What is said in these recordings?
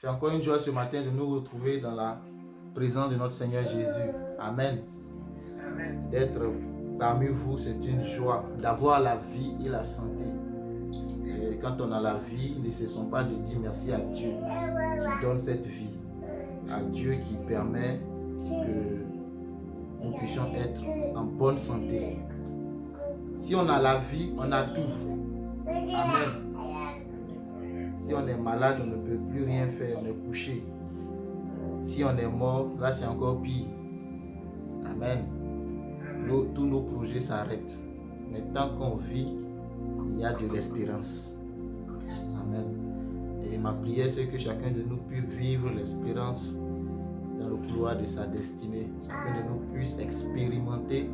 C'est encore une joie ce matin de nous retrouver dans la présence de notre Seigneur Jésus. Amen. D'être parmi vous, c'est une joie. D'avoir la vie et la santé. Et quand on a la vie, ne cessons pas de dire merci à Dieu qui donne cette vie. À Dieu qui permet que nous puissions être en bonne santé. Si on a la vie, on a tout. Amen. Si on est malade, on ne peut plus rien faire, on est couché. Si on est mort, là c'est encore pire. Amen. Tous nos projets s'arrêtent. Mais tant qu'on vit, il y a de l'espérance. Amen. Et ma prière, c'est que chacun de nous puisse vivre l'espérance dans le couloir de sa destinée. Chacun de nous puisse expérimenter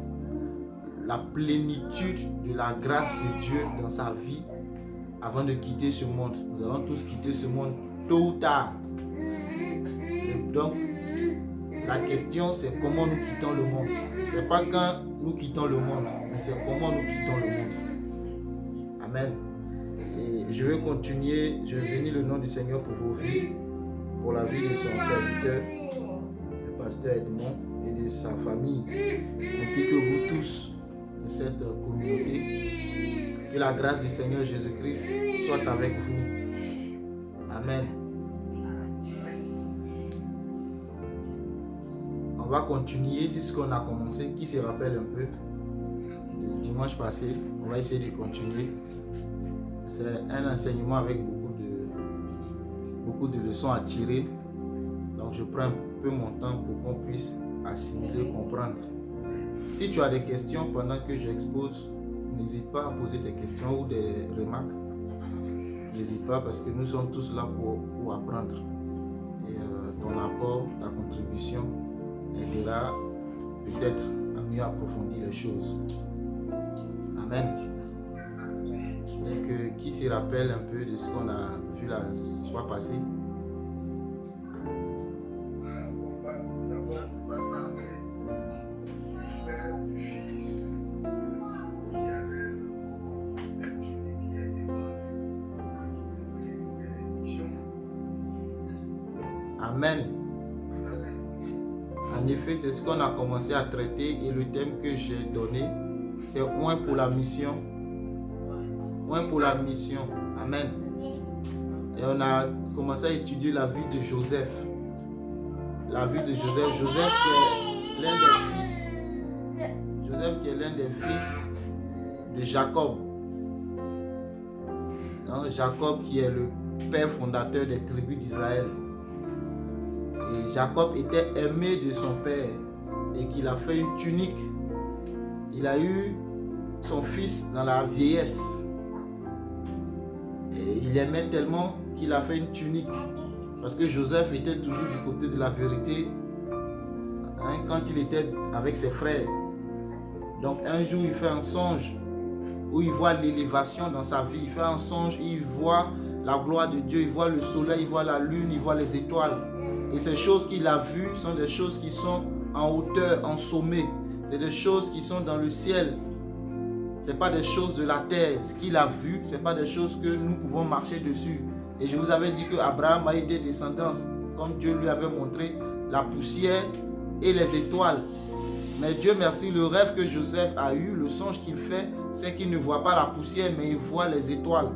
la plénitude de la grâce de Dieu dans sa vie avant de quitter ce monde. Nous allons tous quitter ce monde tôt ou tard. Et donc, la question c'est comment nous quittons le monde. Ce n'est pas quand nous quittons le monde, mais c'est comment nous quittons le monde. Amen. Et je vais continuer, je vais bénir le nom du Seigneur pour vos vies, pour la vie de son serviteur, le pasteur Edmond, et de sa famille, ainsi que vous tous de cette communauté. Que la grâce du Seigneur Jésus-Christ soit avec vous. Amen. On va continuer sur ce qu'on a commencé. Qui se rappelle un peu le dimanche passé? On va essayer de continuer. C'est un enseignement avec beaucoup de leçons à tirer. Donc je prends un peu mon temps pour qu'on puisse assimiler, comprendre. Si tu as des questions pendant que j'expose, n'hésite pas à poser des questions ou des remarques. N'hésite pas parce que nous sommes tous là pour apprendre. Et ton apport, ta contribution aidera peut-être à mieux approfondir les choses. Amen. Et qui se rappelle un peu de ce qu'on a vu la fois passée? Amen. En effet, c'est ce qu'on a commencé à traiter et le thème que j'ai donné, c'est Oint pour la mission. Oint pour la mission. Amen. Et on a commencé à étudier la vie de Joseph. La vie de Joseph. Joseph qui est l'un des fils. Joseph qui est l'un des fils de Jacob. Donc, Jacob qui est le père fondateur des tribus d'Israël. Et Jacob était aimé de son père et qu'il a fait une tunique. Il a eu son fils dans la vieillesse. Et il aimait tellement qu'il a fait une tunique. Parce que Joseph était toujours du côté de la vérité quand il était avec ses frères. Donc un jour il fait un songe où il voit l'élévation dans sa vie. Il fait un songe et il voit la gloire de Dieu. Il voit le soleil, il voit la lune, il voit les étoiles. Et ces choses qu'il a vues sont des choses qui sont en hauteur, en sommet. C'est des choses qui sont dans le ciel. Ce n'est pas des choses de la terre. Ce qu'il a vu, ce n'est pas des choses que nous pouvons marcher dessus. Et je vous avais dit qu'Abraham a eu des descendances, comme Dieu lui avait montré, la poussière et les étoiles. Mais Dieu merci, le rêve que Joseph a eu, le songe qu'il fait, c'est qu'il ne voit pas la poussière, mais il voit les étoiles.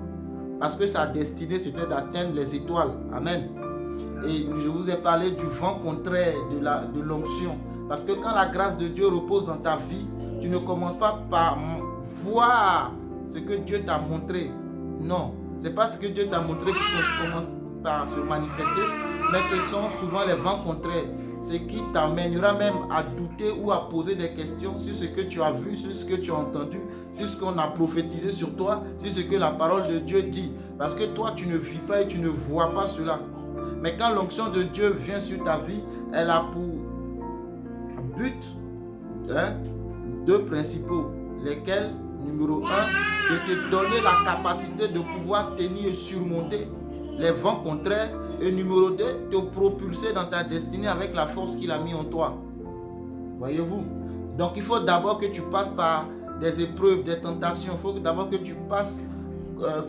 Parce que sa destinée, c'était d'atteindre les étoiles. Amen. Et je vous ai parlé du vent contraire de l'onction. Parce que quand la grâce de Dieu repose dans ta vie, tu ne commences pas par voir ce que Dieu t'a montré. Non, ce n'est pas ce que Dieu t'a montré qui commence par se manifester, mais ce sont souvent les vents contraires. Ce qui t'amènera même à douter ou à poser des questions sur ce que tu as vu, sur ce que tu as entendu, sur ce qu'on a prophétisé sur toi, sur ce que la parole de Dieu dit. Parce que toi, tu ne vis pas et tu ne vois pas cela. Mais quand l'onction de Dieu vient sur ta vie, elle a pour but deux principaux, lesquels, numéro 1, de te donner la capacité de pouvoir tenir et surmonter les vents contraires, et numéro 2, te propulser dans ta destinée avec la force qu'il a mis en toi. Voyez-vous? Donc il faut d'abord que tu passes par des épreuves, des tentations. Il faut d'abord que tu passes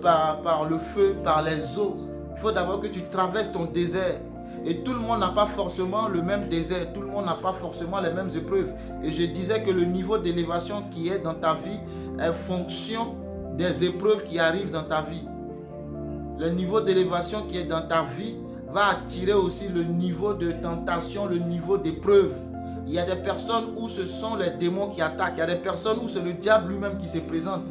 par le feu, par les eaux. Il faut d'abord que tu traverses ton désert. Et tout le monde n'a pas forcément le même désert. Tout le monde n'a pas forcément les mêmes épreuves. Et je disais que le niveau d'élévation qui est dans ta vie est fonction des épreuves qui arrivent dans ta vie. Le niveau d'élévation qui est dans ta vie va attirer aussi le niveau de tentation, le niveau d'épreuve. Il y a des personnes où ce sont les démons qui attaquent. Il y a des personnes où c'est le diable lui-même qui se présente.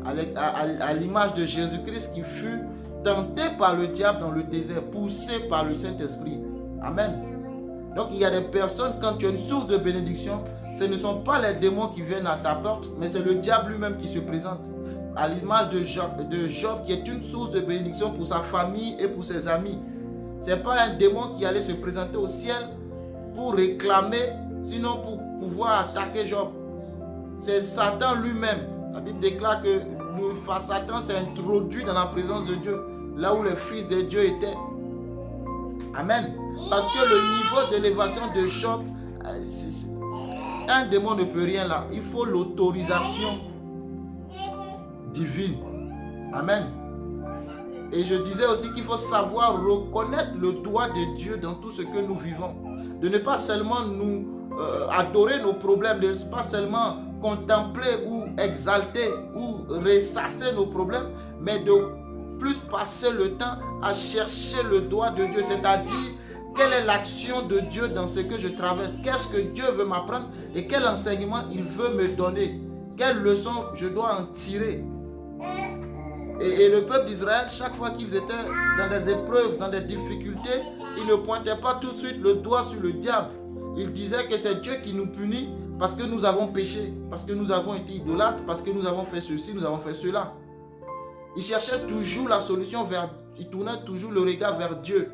À l'image de Jésus-Christ qui fut tenté par le diable dans le désert, poussé par le Saint-Esprit. Amen. Donc il y a des personnes, quand tu as une source de bénédiction, ce ne sont pas les démons qui viennent à ta porte, mais c'est le diable lui-même qui se présente. À l'image de Job qui est une source de bénédiction pour sa famille et pour ses amis. Ce n'est pas un démon qui allait se présenter au ciel pour réclamer, sinon pour pouvoir attaquer Job. C'est Satan lui-même. La Bible déclare que Satan s'est introduit dans la présence de Dieu, là où les fils de Dieu étaient. Amen. Parce que le niveau d'élévation de Job, un démon ne peut rien là. Il faut l'autorisation divine. Amen. Et je disais aussi qu'il faut savoir reconnaître le doigt de Dieu dans tout ce que nous vivons. De ne pas seulement nous adorer nos problèmes, de ne pas seulement contempler ou exalter ou ressasser nos problèmes, mais de plus passer le temps à chercher le doigt de Dieu, c'est-à-dire quelle est l'action de Dieu dans ce que je traverse, qu'est-ce que Dieu veut m'apprendre et quel enseignement il veut me donner, quelle leçon je dois en tirer. Et le peuple d'Israël, chaque fois qu'ils étaient dans des épreuves, dans des difficultés, ils ne pointaient pas tout de suite le doigt sur le diable. Ils disaient que c'est Dieu qui nous punit parce que nous avons péché, parce que nous avons été idolâtres, parce que nous avons fait ceci, nous avons fait cela. Ils cherchaient toujours la solution ils tournaient toujours le regard vers Dieu.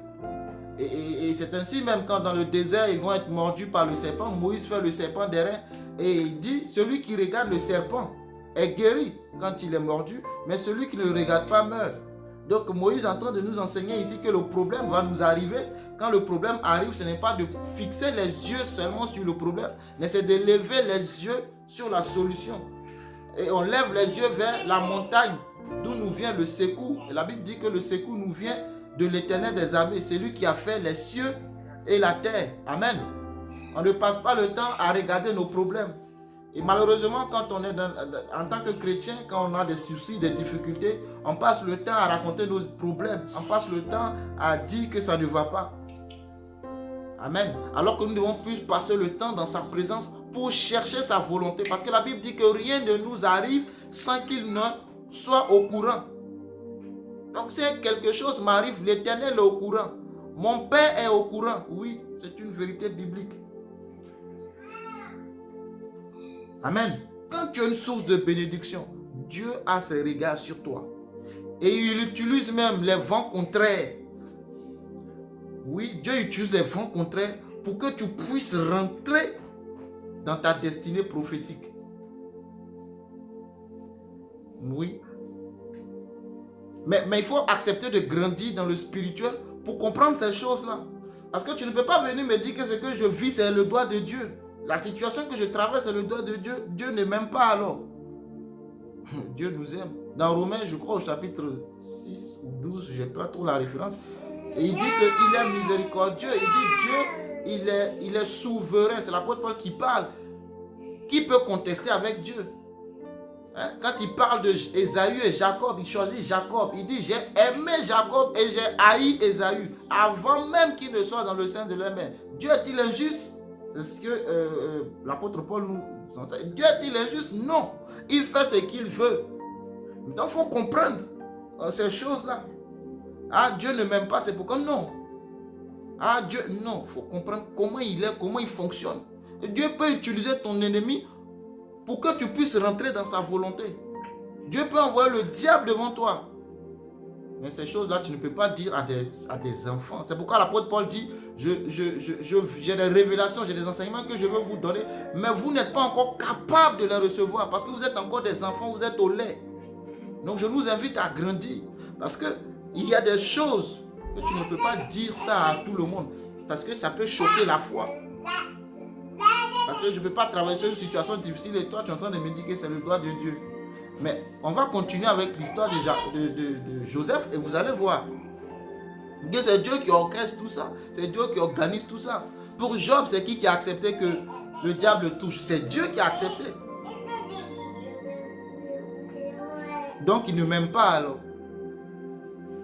Et c'est ainsi même quand dans le désert, ils vont être mordus par le serpent. Moïse fait le serpent des reins et il dit, celui qui regarde le serpent est guéri quand il est mordu, mais celui qui ne le regarde pas meurt. Donc Moïse est en train de nous enseigner ici que le problème va nous arriver. Quand le problème arrive, ce n'est pas de fixer les yeux seulement sur le problème, mais c'est de lever les yeux sur la solution. Et on lève les yeux vers la montagne d'où nous vient le secours. Et la Bible dit que le secours nous vient de l'Éternel des armées. C'est lui qui a fait les cieux et la terre. Amen. On ne passe pas le temps à regarder nos problèmes. Et malheureusement, quand on est en tant que chrétien, quand on a des soucis, des difficultés, on passe le temps à raconter nos problèmes. On passe le temps à dire que ça ne va pas. Amen. Alors que nous devons plus passer le temps dans sa présence pour chercher sa volonté. Parce que la Bible dit que rien ne nous arrive sans qu'il ne soit au courant. Donc si quelque chose m'arrive, l'Éternel est au courant. Mon Père est au courant. Oui, c'est une vérité biblique. Amen. Quand tu as une source de bénédiction, Dieu a ses regards sur toi. Et il utilise même les vents contraires. Oui, Dieu utilise les vents contraires pour que tu puisses rentrer dans ta destinée prophétique. Oui. Mais il faut accepter de grandir dans le spirituel pour comprendre ces choses-là. Parce que tu ne peux pas venir me dire que ce que je vis, c'est le doigt de Dieu. La situation que je traverse, c'est le doigt de Dieu. Dieu ne m'aime pas alors. Dieu nous aime. Dans Romains, je crois au chapitre 6 ou 12, je n'ai pas trop la référence. Et il dit qu'il est miséricordieux. Il dit Dieu, il est souverain. C'est l'apôtre Paul qui parle. Qui peut contester avec Dieu? Hein? Quand il parle d'Ésaü et Jacob, il choisit Jacob. Il dit, j'ai aimé Jacob et j'ai haï Ésaü. Avant même qu'il ne soit dans le sein de leur mère. Dieu est-il injuste? C'est ce que l'apôtre Paul nous enseigne. Dieu est-il injuste? Non. Il fait ce qu'il veut. Donc il faut comprendre ces choses-là. Ah, Dieu ne m'aime pas, c'est pourquoi? Non. Ah, Dieu, non. Il faut comprendre comment il est, comment il fonctionne. Et Dieu peut utiliser ton ennemi pour que tu puisses rentrer dans sa volonté. Dieu peut envoyer le diable devant toi. Mais ces choses-là, tu ne peux pas dire à des enfants. C'est pourquoi l'apôtre Paul dit, j'ai des révélations, j'ai des enseignements que je veux vous donner, mais vous n'êtes pas encore capable de les recevoir parce que vous êtes encore des enfants, vous êtes au lait. Donc je nous invite à grandir parce qu'il y a des choses que tu ne peux pas dire ça à tout le monde parce que ça peut choquer la foi. Parce que je ne peux pas traverser une situation difficile et toi tu es en train de me dire que c'est le doigt de Dieu. Mais on va continuer avec l'histoire de Joseph et vous allez voir. C'est Dieu qui orchestre tout ça. C'est Dieu qui organise tout ça. Pour Job, c'est qui a accepté que le diable le touche? C'est Dieu qui a accepté. Donc il ne m'aime pas alors.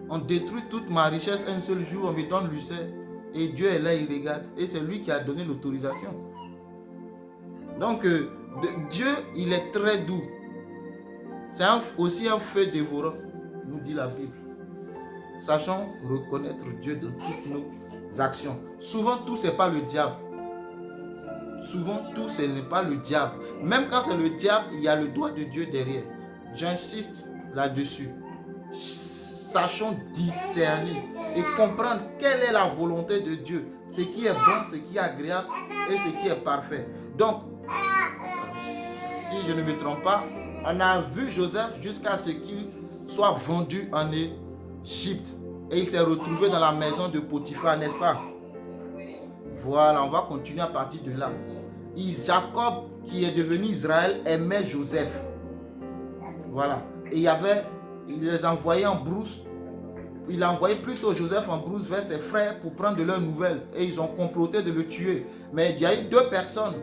On détruit toute ma richesse un seul jour, on me donne l'ulcère. Et Dieu est là, il regarde. Et c'est lui qui a donné l'autorisation. Donc Dieu, il est très doux. C'est aussi un feu dévorant, nous dit la Bible. Sachons reconnaître Dieu dans toutes nos actions. Souvent, tout, ce n'est pas le diable. Souvent, tout, ce n'est pas le diable. Même quand c'est le diable, il y a le doigt de Dieu derrière. J'insiste là-dessus. Sachons discerner et comprendre quelle est la volonté de Dieu. Ce qui est bon, ce qui est agréable et ce qui est parfait. Donc, si je ne me trompe pas, on a vu Joseph jusqu'à ce qu'il soit vendu en Égypte. Et il s'est retrouvé dans la maison de Potiphar, n'est-ce pas? Voilà, on va continuer à partir de là. Jacob, qui est devenu Israël, aimait Joseph. Voilà. Et il les envoyait en brousse. Il a envoyé plutôt Joseph en brousse vers ses frères pour prendre de leurs nouvelles. Et ils ont comploté de le tuer. Mais il y a eu deux personnes.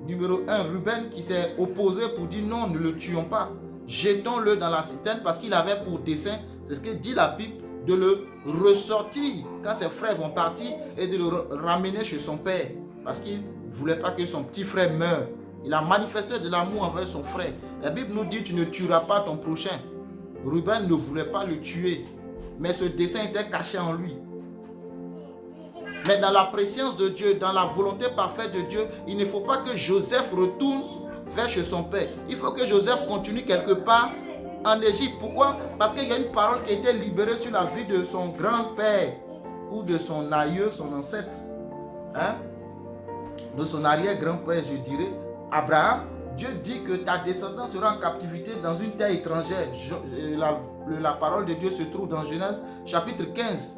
Numéro 1, Ruben, qui s'est opposé pour dire non, ne le tuons pas. Jetons-le dans la citerne parce qu'il avait pour dessein, c'est ce que dit la Bible, de le ressortir quand ses frères vont partir et de le ramener chez son père. Parce qu'il ne voulait pas que son petit frère meure. Il a manifesté de l'amour envers son frère. La Bible nous dit, tu ne tueras pas ton prochain. Ruben ne voulait pas le tuer. Mais ce dessein était caché en lui. Mais dans la préscience de Dieu, dans la volonté parfaite de Dieu, il ne faut pas que Joseph retourne vers chez son père. Il faut que Joseph continue quelque part en Égypte. Pourquoi? Parce qu'il y a une parole qui a été libérée sur la vie de son grand-père ou de son aïeux, son ancêtre. De son arrière-grand-père, je dirais. Abraham, Dieu dit que ta descendance sera en captivité dans une terre étrangère. La parole de Dieu se trouve dans Genèse chapitre 15.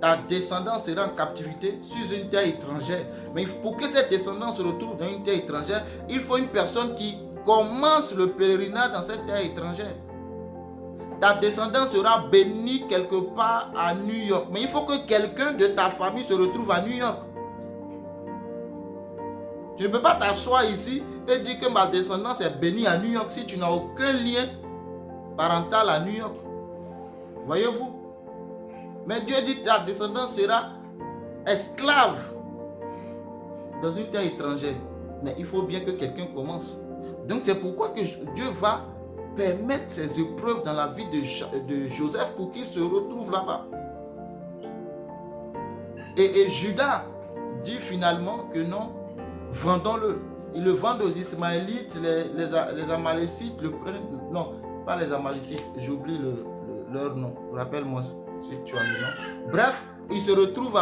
Ta descendance sera en captivité sur une terre étrangère. Mais pour que cette descendance se retrouve dans une terre étrangère, il faut une personne qui commence le pèlerinage dans cette terre étrangère. Ta descendance sera bénie quelque part à New York. Mais il faut que quelqu'un de ta famille se retrouve à New York. Tu ne peux pas t'asseoir ici et dire que ma descendance est bénie à New York si tu n'as aucun lien parental à New York. Voyez-vous? Mais Dieu dit que ta descendance sera esclave dans une terre étrangère. Mais il faut bien que quelqu'un commence. Donc c'est pourquoi que Dieu va permettre ces épreuves dans la vie de Joseph pour qu'il se retrouve là-bas. Et Judas dit finalement que non, vendons-le. Ils le vendent aux Ismaélites, les Amalécites, non, pas les Amalécites, j'oublie leur nom, rappelle-moi si tu as le nom. Bref, il se retrouve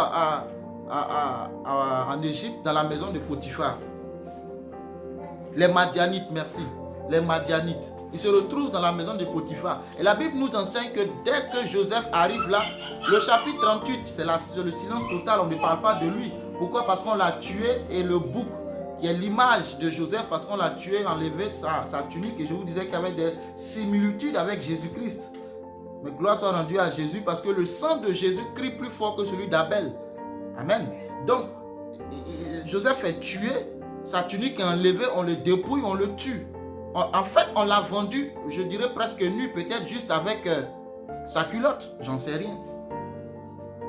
en Égypte, dans la maison de Potiphar. Les Madianites, merci. Les Madianites. Il se retrouve dans la maison de Potiphar. Et la Bible nous enseigne que dès que Joseph arrive là, le chapitre 38, c'est le silence total, on ne parle pas de lui. Pourquoi? Parce qu'on l'a tué et le bouc, qui est l'image de Joseph, parce qu'on l'a tué, enlevé sa tunique. Et je vous disais qu'il y avait des similitudes avec Jésus-Christ. Mais gloire soit rendue à Jésus, parce que le sang de Jésus crie plus fort que celui d'Abel. Amen. Donc, Joseph est tué, sa tunique est enlevée, on le dépouille, on le tue. En fait, on l'a vendu, je dirais presque nu, peut-être juste avec sa culotte, j'en sais rien.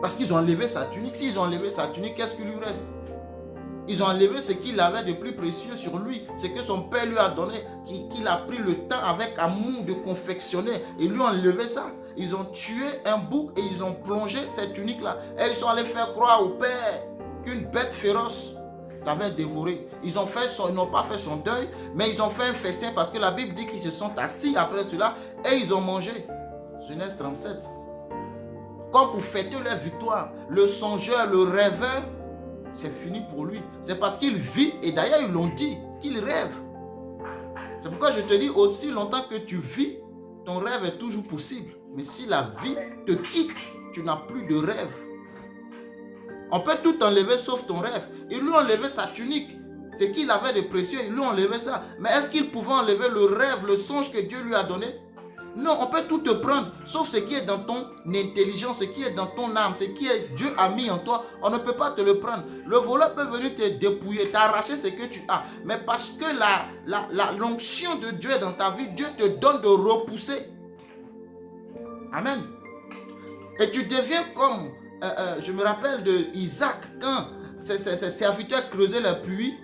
Parce qu'ils ont enlevé sa tunique. S'ils ont enlevé sa tunique, qu'est-ce qu'il lui reste? Ils ont enlevé ce qu'il avait de plus précieux sur lui, ce que son père lui a donné, qu'il a pris le temps avec amour de confectionner. Et lui ont enlevé ça. Ils ont tué un bouc et ils ont plongé cette tunique-là. Et ils sont allés faire croire au père qu'une bête féroce l'avait dévoré. Ils n'ont pas fait son deuil, mais ils ont fait un festin parce que la Bible dit qu'ils se sont assis après cela et ils ont mangé. Genèse 37. Comme pour fêter leur victoire, le songeur, le rêveur, c'est fini pour lui. C'est parce qu'il vit, et d'ailleurs ils l'ont dit, qu'il rêve. C'est pourquoi je te dis, aussi longtemps que tu vis, ton rêve est toujours possible. Mais si la vie te quitte, tu n'as plus de rêve. On peut tout enlever sauf ton rêve. Ils lui ont enlevé sa tunique. Ce qu'il avait de précieux, ils lui ont enlevé ça. Mais est-ce qu'il pouvait enlever le rêve, le songe que Dieu lui a donné? Non, on peut tout te prendre, sauf ce qui est dans ton intelligence, ce qui est dans ton âme, ce qui est Dieu a mis en toi, on ne peut pas te le prendre. Le voleur peut venir te dépouiller, t'arracher ce que tu as. Mais parce que l'onction de Dieu est dans ta vie, Dieu te donne de repousser. Amen. Et tu deviens comme, je me rappelle de Isaac, quand ses serviteurs creusaient le puits,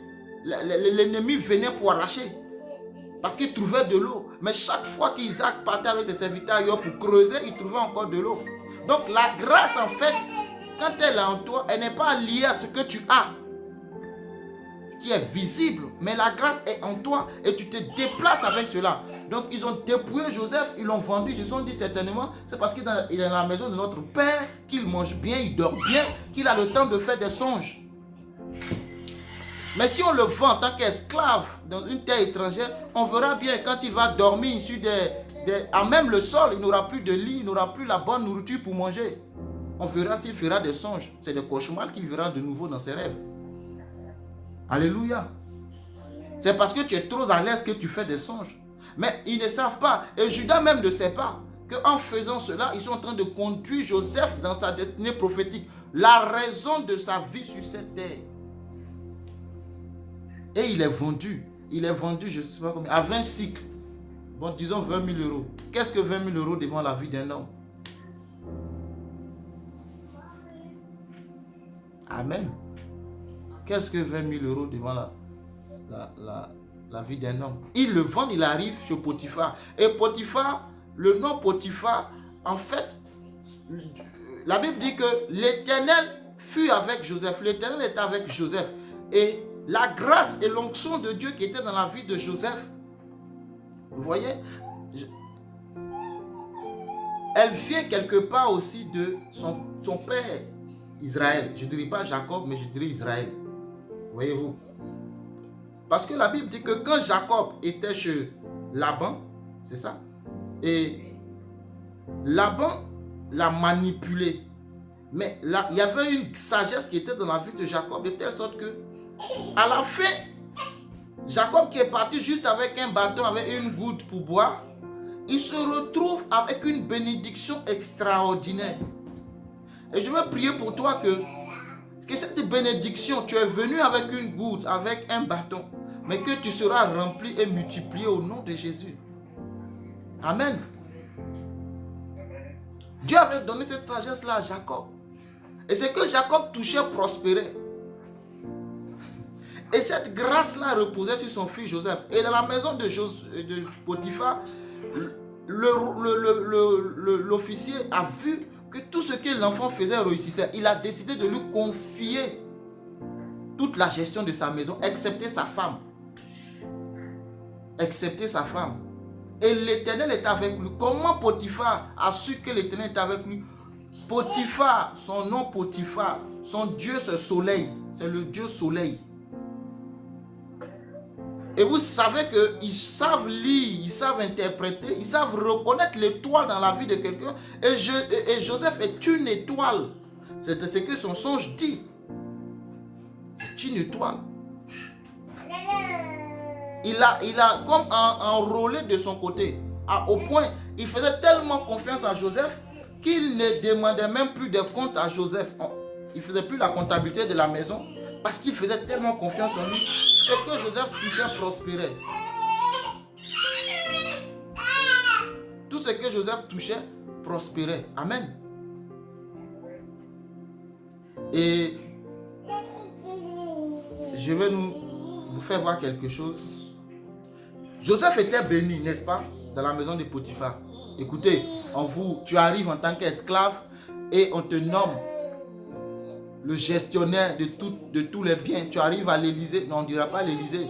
l'ennemi venait pour arracher. Parce qu'il trouvait de l'eau. Mais chaque fois qu'Isaac partait avec ses serviteurs ailleurs pour creuser, il trouvait encore de l'eau. Donc la grâce, en fait, quand elle est en toi, elle n'est pas liée à ce que tu as, qui est visible. Mais la grâce est en toi et tu te déplaces avec cela. Donc ils ont dépouillé Joseph, ils l'ont vendu. Ils se sont dit certainement, c'est parce qu'il est dans la maison de notre père, qu'il mange bien, il dort bien, qu'il a le temps de faire des songes. Mais si on le vend en tant qu'esclave dans une terre étrangère, on verra bien quand il va dormir sur à même le sol, il n'aura plus de lit, il n'aura plus la bonne nourriture pour manger. On verra s'il fera des songes. C'est des cauchemars qu'il verra de nouveau dans ses rêves. Alléluia. C'est parce que tu es trop à l'aise que tu fais des songes. Mais ils ne savent pas. Et Judas même ne sait pas qu'en faisant cela, ils sont en train de conduire Joseph dans sa destinée prophétique. La raison de sa vie sur cette terre. Et il est vendu. Il est vendu, je ne sais pas combien, à 20 cycles. Bon, disons 20 000 euros. Qu'est-ce que 20 000 euros devant la vie d'un homme? Amen. Qu'est-ce que 20 000 euros devant la vie d'un homme? Il le vend, il arrive chez Potiphar. Et Potiphar, le nom Potiphar, en fait, la Bible dit que l'Éternel fut avec Joseph. L'Éternel était avec Joseph. Et la grâce et l'onction de Dieu qui était dans la vie de Joseph, vous voyez, elle vient quelque part aussi de son père Israël. Je ne dirais pas Jacob, mais je dirais Israël. Voyez-vous? Parce que la Bible dit que quand Jacob était chez Laban, c'est ça, et Laban l'a manipulé. Mais là, il y avait une sagesse qui était dans la vie de Jacob, de telle sorte que à la fin, Jacob qui est parti juste avec un bâton, avec une goutte pour boire, il se retrouve avec une bénédiction extraordinaire. Et je veux prier pour toi que cette bénédiction, tu es venu avec une goutte, avec un bâton, mais que tu seras rempli et multiplié au nom de Jésus. Amen. Dieu avait donné cette sagesse-là à Jacob. Et c'est que Jacob touchait, prospérait. Et cette grâce-là reposait sur son fils Joseph. Et dans la maison de Potiphar, l'officier a vu que tout ce que l'enfant faisait réussissait. Il a décidé de lui confier toute la gestion de sa maison, excepté sa femme. Excepté sa femme. Et l'Éternel est avec lui. Comment Potiphar a su que l'Éternel est avec lui? Potiphar, son nom Potiphar, son Dieu c'est soleil. C'est le Dieu soleil. Et vous savez qu'ils savent lire, ils savent interpréter, ils savent reconnaître l'étoile dans la vie de quelqu'un. Et Joseph est une étoile. C'est ce que son songe dit. C'est une étoile. Il a comme enrôlé de son côté. Au point, il faisait tellement confiance à Joseph qu'il ne demandait même plus de compte à Joseph. Il ne faisait plus la comptabilité de la maison. Parce qu'il faisait tellement confiance en lui, ce que Joseph touchait prospérait. Tout ce que Joseph touchait prospérait. Amen. Et je vais vous faire voir quelque chose. Joseph était béni, n'est-ce pas, dans la maison de Potiphar. Écoutez, tu arrives en tant qu'esclave et on te nomme le gestionnaire de tous les biens. Tu arrives à l'Élysée. Non, on ne dira pas l'Élysée.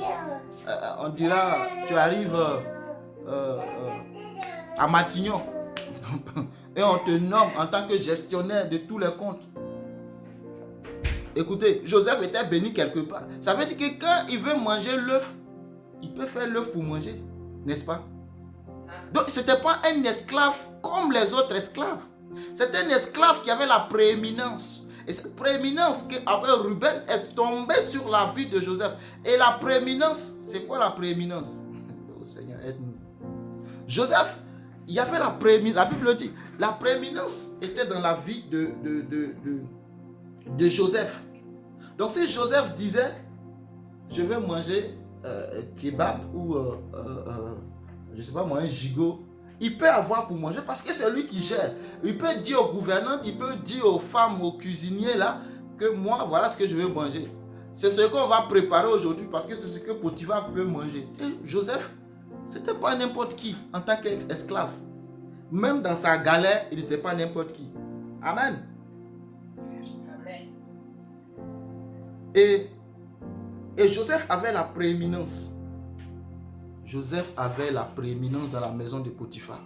On dira, tu arrives à Matignon. Et on te nomme en tant que gestionnaire de tous les comptes. Écoutez, Joseph était béni quelque part. Ça veut dire que quand il veut manger l'œuf, il peut faire l'œuf pour manger. N'est-ce pas? Donc, ce n'était pas un esclave comme les autres esclaves. C'était un esclave qui avait la prééminence. Et cette prééminence qu'avait Ruben est tombée sur la vie de Joseph. Et la prééminence, c'est quoi la prééminence? Oh Seigneur, aide-nous. Joseph il y avait la prééminence. La Bible dit, la prééminence était dans la vie de Joseph. Donc si Joseph disait, je vais manger kebab ou je ne sais pas moi, un gigot, il peut avoir pour manger parce que c'est lui qui gère. Il peut dire au gouverneur, il peut dire aux femmes, aux cuisiniers là, que moi, voilà ce que je veux manger. C'est ce qu'on va préparer aujourd'hui parce que c'est ce que Potiphar peut manger. Et Joseph, c'était pas n'importe qui en tant qu'esclave. Même dans sa galère, il n'était pas n'importe qui. Amen. Amen. Et Joseph avait la prééminence. Joseph avait la prééminence dans la maison de Potiphar.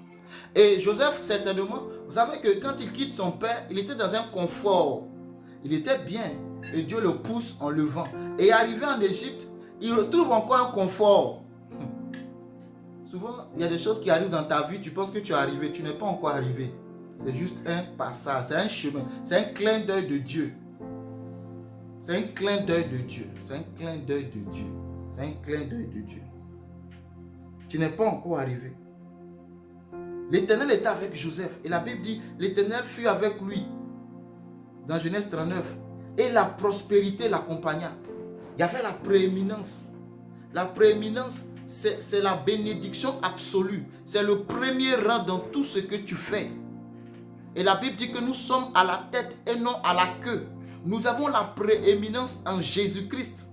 Et Joseph, certainement, vous savez que quand il quitte son père, il était dans un confort. Il était bien. Et Dieu le pousse en levant. Et arrivé en Égypte, il retrouve encore un confort. Souvent, il y a des choses qui arrivent dans ta vie, tu penses que tu es arrivé, tu n'es pas encore arrivé. C'est juste un passage, c'est un chemin, c'est un clin d'œil de Dieu. C'est un clin d'œil de Dieu. C'est un clin d'œil de Dieu. C'est un clin d'œil de Dieu. Tu n'es pas encore arrivé. L'Éternel était avec Joseph. Et la Bible dit, l'Éternel fut avec lui. Dans Genèse 39. Et la prospérité l'accompagna. Il y avait la prééminence. La prééminence, c'est la bénédiction absolue. C'est le premier rang dans tout ce que tu fais. Et la Bible dit que nous sommes à la tête et non à la queue. Nous avons la prééminence en Jésus-Christ.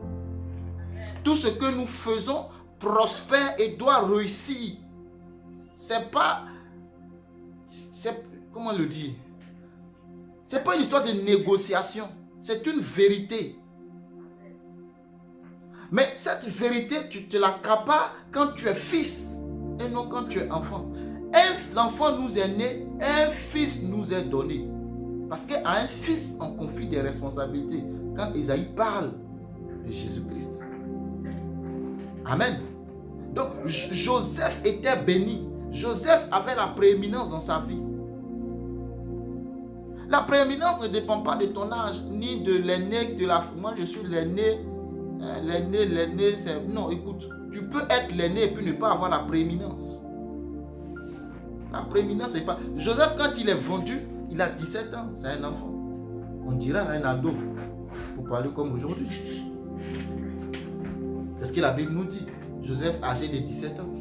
Tout ce que nous faisons prospère et doit réussir. C'est pas... comment le dire? C'est pas une histoire de négociation. C'est une vérité. Mais cette vérité, tu te l'accapares quand tu es fils et non quand tu es enfant. Un enfant nous est né, un fils nous est donné. Parce qu'à un fils, on confie des responsabilités. Quand Isaïe parle de Jésus-Christ. Amen. Donc, Joseph était béni. Joseph avait la prééminence dans sa vie. La prééminence ne dépend pas de ton âge, ni de l'aîné, de la... Moi, je suis l'aîné. L'aîné, c'est... Non, écoute, tu peux être l'aîné et puis ne pas avoir la prééminence. La prééminence, c'est pas... Joseph, quand il est vendu, il a 17 ans, c'est un enfant. On dirait un ado, pour parler comme aujourd'hui. C'est ce que la Bible nous dit. Joseph âgé de 17 ans.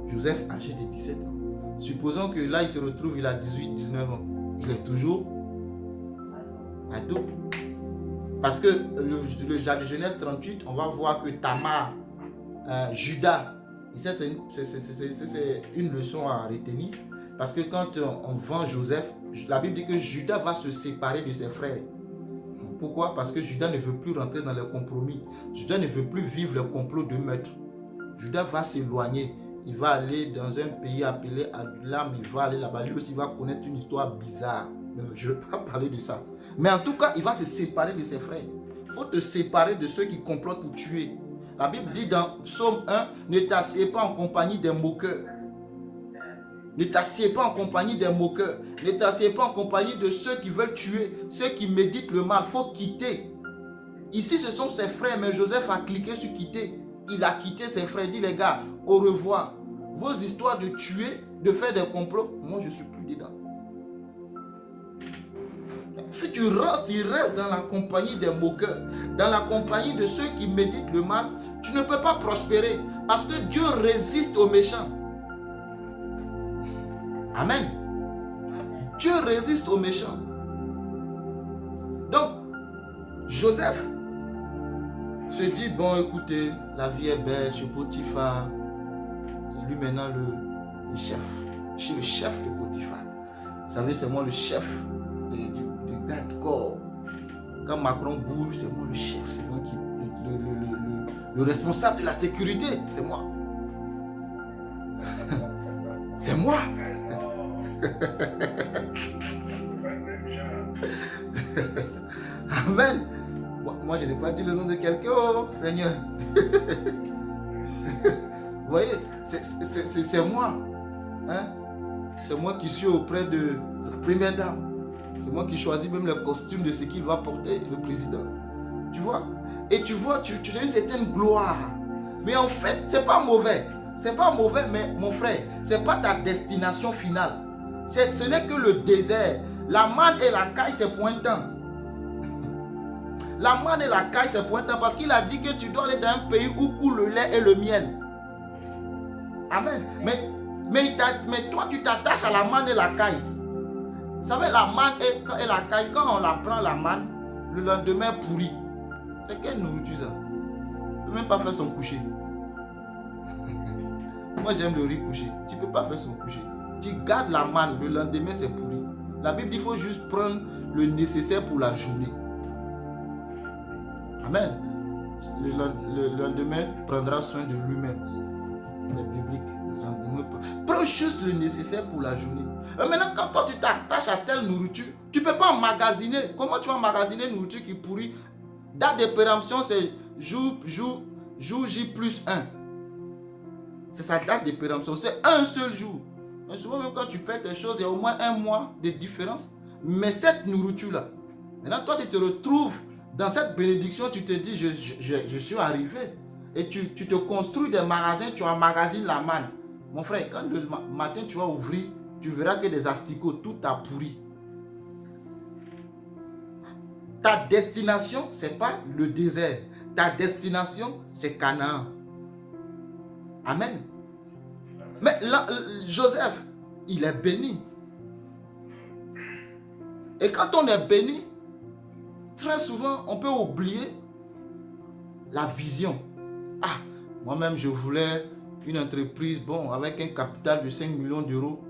Joseph âgé de 17 ans. Supposons que là, il se retrouve, il a 18, 19 ans. Il est toujours ado. Parce que le Genèse 38, on va voir que Tamar, Judas, et ça c'est une leçon à retenir. Parce que quand on vend Joseph, la Bible dit que Judas va se séparer de ses frères. Pourquoi? Parce que Judas ne veut plus rentrer dans les compromis. Judas ne veut plus vivre le complot de meurtre. Judas va s'éloigner. Il va aller dans un pays appelé Adulam. Il va aller là-bas. Lui aussi, il va connaître une histoire bizarre. Mais je ne vais pas parler de ça. Mais en tout cas, il va se séparer de ses frères. Il faut te séparer de ceux qui complotent pour tuer. La Bible dit dans Psaume 1, ne t'assieds pas en compagnie des moqueurs. Ne t'assieds pas en compagnie des moqueurs. Ne t'assieds pas en compagnie de ceux qui veulent tuer, ceux qui méditent le mal. Il faut quitter. Ici, ce sont ses frères, mais Joseph a cliqué sur quitter. Il a quitté ses frères. Il dit, les gars, au revoir. Vos histoires de tuer, de faire des complots, moi, je ne suis plus dedans. Si tu rentres, tu restes dans la compagnie des moqueurs, dans la compagnie de ceux qui méditent le mal, tu ne peux pas prospérer. Parce que Dieu résiste aux méchants. Amen. Dieu résiste aux méchants. Donc, Joseph se dit, bon, écoutez, la vie est belle chez Potiphar. C'est lui maintenant le chef. Je suis le chef de Potiphar. Vous savez, c'est moi le chef du garde-corps. Quand Macron bouge, c'est moi le chef. C'est moi qui... Le responsable de la sécurité, c'est moi. C'est moi. Amen. Moi, je n'ai pas dit le nom de quelqu'un, oh, Seigneur. Vous voyez, c'est moi. Hein? C'est moi qui suis auprès de la première dame. C'est moi qui choisis même le costume de ce qu'il va porter, le président. Tu vois? Et tu vois, tu as une certaine gloire. Mais en fait, ce n'est pas mauvais. C'est pas mauvais, mais mon frère, c'est pas ta destination finale. Ce n'est que le désert. La manne et la caille, c'est pour un temps. La manne et la caille, c'est pour un temps. Parce qu'il a dit que tu dois aller dans un pays où coule le lait et le miel. Amen. Mais toi, tu t'attaches à la manne et la caille. Vous savez, la manne et la caille, quand on la prend, la manne, le lendemain pourri. C'est quelle nourriture ça? On ne peut même pas faire son coucher. Moi, j'aime le riz couché. Tu ne peux pas faire son coucher. Tu gardes la manne, le lendemain, c'est pourri. La Bible dit qu'il faut juste prendre le nécessaire pour la journée. Amen. Le lendemain prendra soin de lui-même. C'est biblique. Le lendemain, prends juste le nécessaire pour la journée. Et maintenant, quand toi, tu t'attaches à telle nourriture, tu ne peux pas emmagasiner. Comment tu vas emmagasiner une nourriture qui pourrit? Date de péremption, c'est jour J plus 1. C'est sa date de péremption. C'est un seul jour. Mais souvent, même quand tu perds tes choses, il y a au moins un mois de différence. Mais cette nourriture-là, maintenant, toi, tu te retrouves dans cette bénédiction, tu te dis, je suis arrivé. Et tu te construis des magasins, tu emmagasines la manne. Mon frère, quand le matin tu vas ouvrir, tu verras que des asticots, tout a pourri. Ta destination, ce n'est pas le désert. Ta destination, c'est Canaan. Amen. Mais là, Joseph, il est béni. Et quand on est béni, très souvent, on peut oublier la vision. Ah, moi-même, je voulais une entreprise, bon, avec un capital de 5 millions d'euros.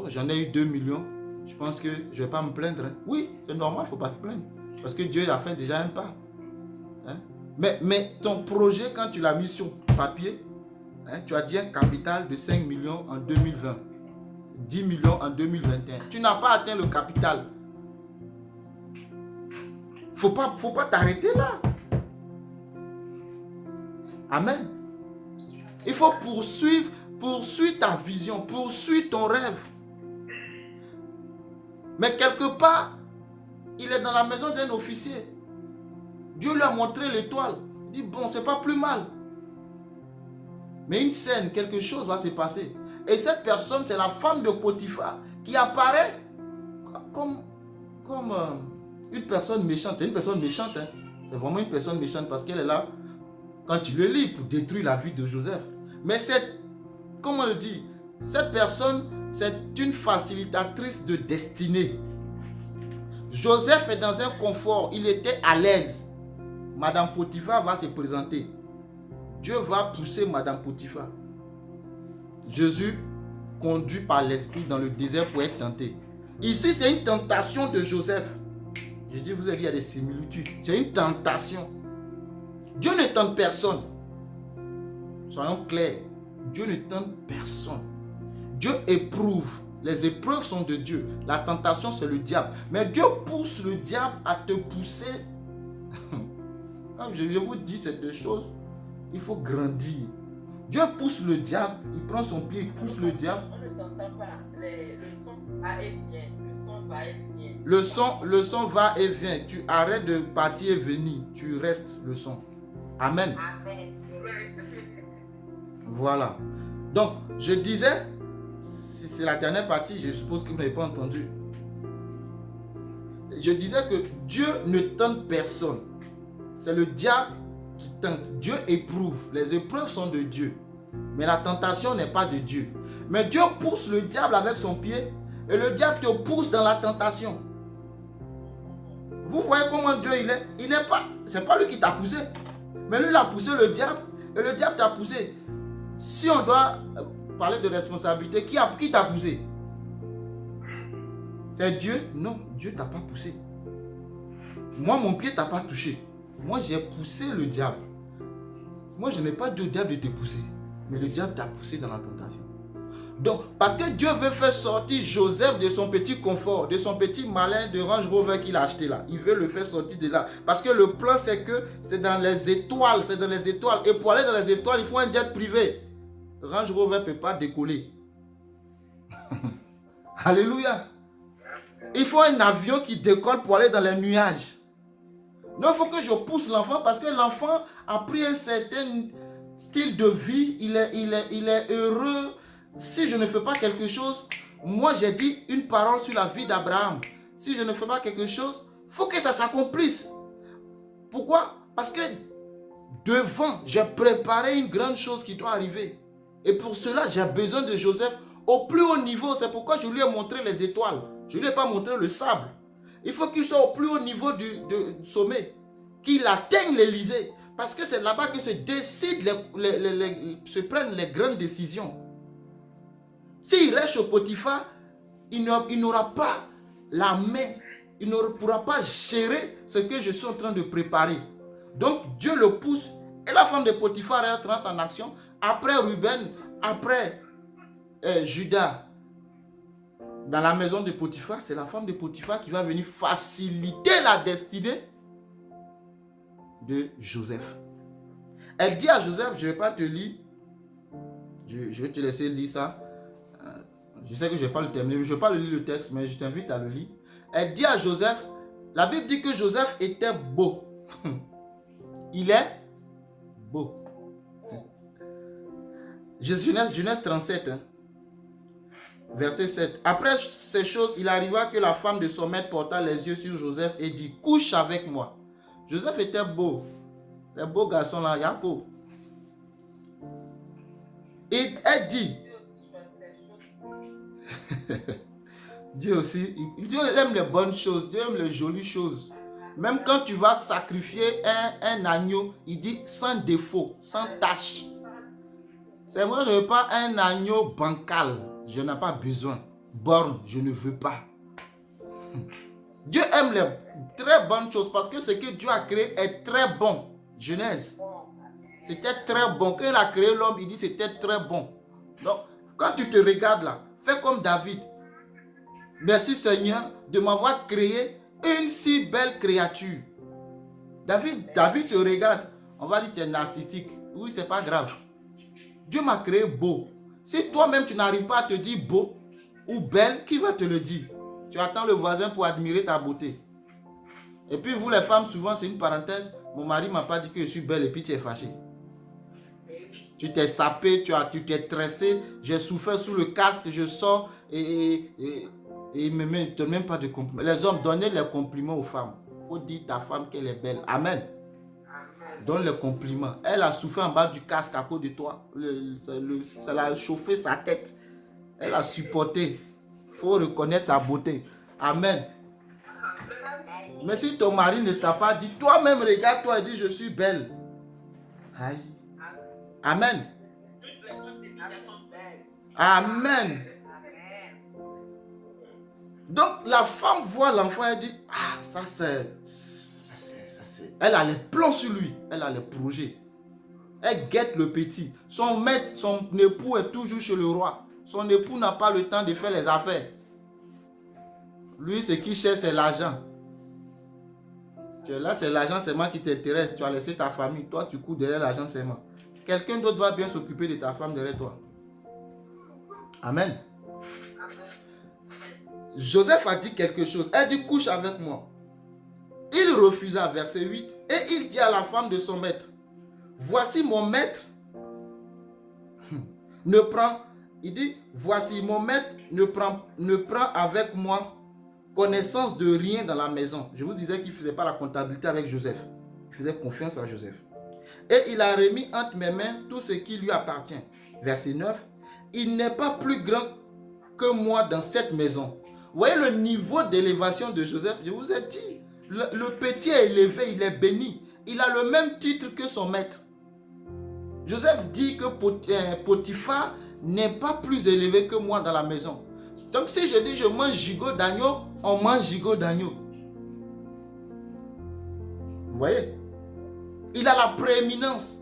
J'en ai eu 2 millions. Je pense que je ne vais pas me plaindre. Hein. Oui, c'est normal, il ne faut pas te plaindre. Parce que Dieu a fait déjà un pas. Hein? Mais ton projet, quand tu l'as mis sur papier, hein, tu as dit un capital de 5 millions en 2020. 10 millions en 2021. Tu n'as pas atteint le capital. Faut pas t'arrêter là. Amen. Il faut poursuivre ta vision, poursuivre ton rêve. Mais quelque part, il est dans la maison d'un officier. Dieu lui a montré l'étoile. Il dit, bon, c'est pas plus mal. Mais une scène, quelque chose va se passer. Et cette personne, c'est la femme de Potiphar qui apparaît comme une personne méchante. C'est une personne méchante. Hein. C'est vraiment une personne méchante parce qu'elle est là, quand tu le lis, pour détruire la vie de Joseph. Mais comment on le dit, cette personne, c'est une facilitatrice de destinée. Joseph est dans un confort, il était à l'aise. Madame Potiphar va se présenter. Dieu va pousser Madame Potiphar. Jésus, conduit par l'Esprit dans le désert pour être tenté. Ici, c'est une tentation de Joseph. Je dis, vous avez dit, il y a des similitudes. C'est une tentation. Dieu ne tente personne. Soyons clairs. Dieu ne tente personne. Dieu éprouve. Les épreuves sont de Dieu. La tentation, c'est le diable. Mais Dieu pousse le diable à te pousser. Quand je vous dis ces deux choses, il faut grandir. Dieu pousse le diable. Il prend son pied, il pousse le diable. On ne t'entend pas. Le son va et vient. Le son va et vient. Le son va et vient. Tu arrêtes de partir et venir. Tu restes le son. Amen. Amen. Voilà. Donc, je disais, c'est la dernière partie, je suppose que vous n'avez pas entendu. Je disais que Dieu ne tente personne. C'est le diable qui tente. Dieu éprouve. Les épreuves sont de Dieu. Mais la tentation n'est pas de Dieu. Mais Dieu pousse le diable avec son pied et le diable te pousse dans la tentation. Vous voyez comment Dieu il est? Il n'est pas, c'est pas lui qui t'a poussé. Mais lui il a poussé le diable et le diable t'a poussé. Si on doit parler de responsabilité, qui t'a poussé? C'est Dieu? Non, Dieu t'a pas poussé. Moi, mon pied t'a pas touché. Moi, j'ai poussé le diable. Moi, je n'ai pas dit au diable de te pousser. Mais le diable t'a poussé dans la tentation. Donc, parce que Dieu veut faire sortir Joseph de son petit confort, de son petit malin de Range Rover qu'il a acheté là. Il veut le faire sortir de là. Parce que le plan, c'est que c'est dans les étoiles. C'est dans les étoiles. Et pour aller dans les étoiles, il faut un jet privé. Range Rover ne peut pas décoller. Alléluia. Il faut un avion qui décolle pour aller dans les nuages. Non, il faut que je pousse l'enfant parce que l'enfant a pris un certain style de vie, il est heureux. Si je ne fais pas quelque chose, moi j'ai dit une parole sur la vie d'Abraham. Si je ne fais pas quelque chose, il faut que ça s'accomplisse. Pourquoi? Parce que devant, j'ai préparé une grande chose qui doit arriver. Et pour cela, j'ai besoin de Joseph au plus haut niveau. C'est pourquoi je lui ai montré les étoiles. Je ne lui ai pas montré le sable. Il faut qu'il soit au plus haut niveau du sommet. Qu'il atteigne l'Élysée. Parce que c'est là-bas que se décident, se prennent les grandes décisions. S'il reste au Potiphar, il n'aura pas la main. Il ne pourra pas gérer ce que je suis en train de préparer. Donc Dieu le pousse. Et la femme de Potiphar rentre en action. Après Ruben, après Judas, dans la maison de Potiphar, c'est la femme de Potiphar qui va venir faciliter la destinée de Joseph. Elle dit à Joseph, je ne vais pas te lire, je vais te laisser lire ça. Je sais que je ne vais pas le terminer, mais je ne vais pas le lire le texte, mais je t'invite à le lire. Elle dit à Joseph, la Bible dit que Joseph était beau. Il est beau. Genèse 37, verset 7. Après ces choses, il arriva que la femme de son maître porta les yeux sur Joseph et dit, couche avec moi. Joseph était beau. Les beaux garçons là, Yapo. Et elle dit, Dieu aussi, Dieu aime les bonnes choses, Dieu aime les jolies choses. Même quand tu vas sacrifier un agneau, il dit sans défaut, sans tache. C'est moi, je ne veux pas un agneau bancal. Je n'ai pas besoin. Borne, je ne veux pas. Dieu aime les très bonnes choses parce que ce que Dieu a créé est très bon. Genèse. C'était très bon. Quand il a créé l'homme, il dit c'était très bon. Donc, quand tu te regardes là, fais comme David. Merci Seigneur de m'avoir créé une si belle créature. David te regarde. On va dire que tu es narcissique. Oui, c'est pas grave. Dieu m'a créé beau. Si toi-même tu n'arrives pas à te dire beau ou belle, qui va te le dire? Tu attends le voisin pour admirer ta beauté. Et puis vous les femmes, souvent c'est une parenthèse. Mon mari ne m'a pas dit que je suis belle et puis tu es fâché. Tu t'es sapé, tu t'es tressé. J'ai souffert sous le casque, je sors et il ne me donne même pas de compliments. Les hommes, donnez les compliments aux femmes. Il faut dire à ta femme qu'elle est belle. Amen. Donne les compliments. Elle a souffert en bas du casque à cause de toi. Ça l'a chauffé sa tête. Elle a supporté. Il faut reconnaître sa beauté. Amen. Mais si ton mari ne t'a pas dit, toi-même regarde-toi et dis je suis belle. Aïe. Amen. Amen. Donc la femme voit l'enfant et dit, ah, ça c'est. Elle a les plans sur lui, elle a les projets. Elle guette le petit. Son maître, son époux est toujours chez le roi. Son époux n'a pas le temps de faire les affaires. Lui, ce qu'il cherche, c'est l'argent. Là, c'est l'argent seulement qui t'intéresse. Tu as laissé ta famille. Toi, tu cours derrière l'argent seulement. Quelqu'un d'autre va bien s'occuper de ta femme derrière toi. Amen. Joseph a dit quelque chose. Elle dit, couche avec moi. Il refusa, verset 8. Et il dit à la femme de son maître, voici mon maître ne prend, il dit, voici mon maître ne prend avec moi connaissance de rien dans la maison. Je vous disais qu'il ne faisait pas la comptabilité avec Joseph. Il faisait confiance à Joseph. Et il a remis entre mes mains tout ce qui lui appartient. Verset 9. Il n'est pas plus grand que moi dans cette maison. Vous voyez le niveau d'élévation de Joseph? Je vous ai dit, le petit est élevé, il est béni. Il a le même titre que son maître. Joseph dit que Potiphar n'est pas plus élevé que moi dans la maison. Donc si je dis je mange gigot d'agneau, on mange gigot d'agneau. Vous voyez? Il a la prééminence.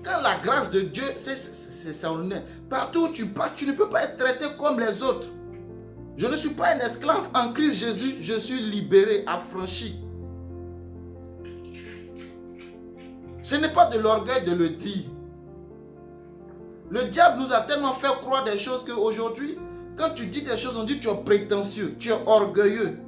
Quand la grâce de Dieu, c'est son honneur. Partout où tu passes, tu ne peux pas être traité comme les autres. Je ne suis pas un esclave. En Christ Jésus, je suis libéré, affranchi. Ce n'est pas de l'orgueil de le dire. Le diable nous a tellement fait croire des choses qu'aujourd'hui, quand tu dis des choses, on dit que tu es prétentieux, tu es orgueilleux.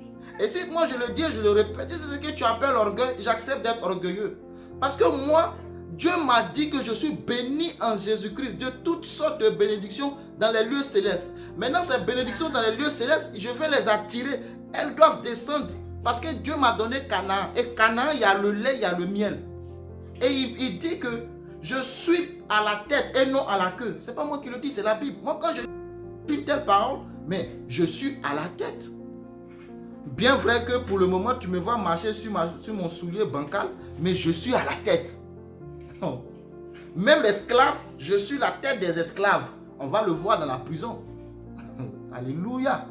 Et si moi je le dis, je le répète, si c'est ce que tu appelles orgueil, j'accepte d'être orgueilleux. Parce que moi, Dieu m'a dit que je suis béni en Jésus-Christ de toutes sortes de bénédictions dans les lieux célestes. Maintenant, ces bénédictions dans les lieux célestes, je vais les attirer. Elles doivent descendre parce que Dieu m'a donné Canaan. Et Canaan, il y a le lait, il y a le miel. Et il dit que je suis à la tête et non à la queue. Ce n'est pas moi qui le dis, c'est la Bible. Moi, quand je dis une telle parole, mais je suis à la tête. Bien vrai que pour le moment, tu me vois marcher sur mon soulier bancal, mais je suis à la tête. Non. Même esclave, je suis la tête des esclaves. On va le voir dans la prison. Alléluia.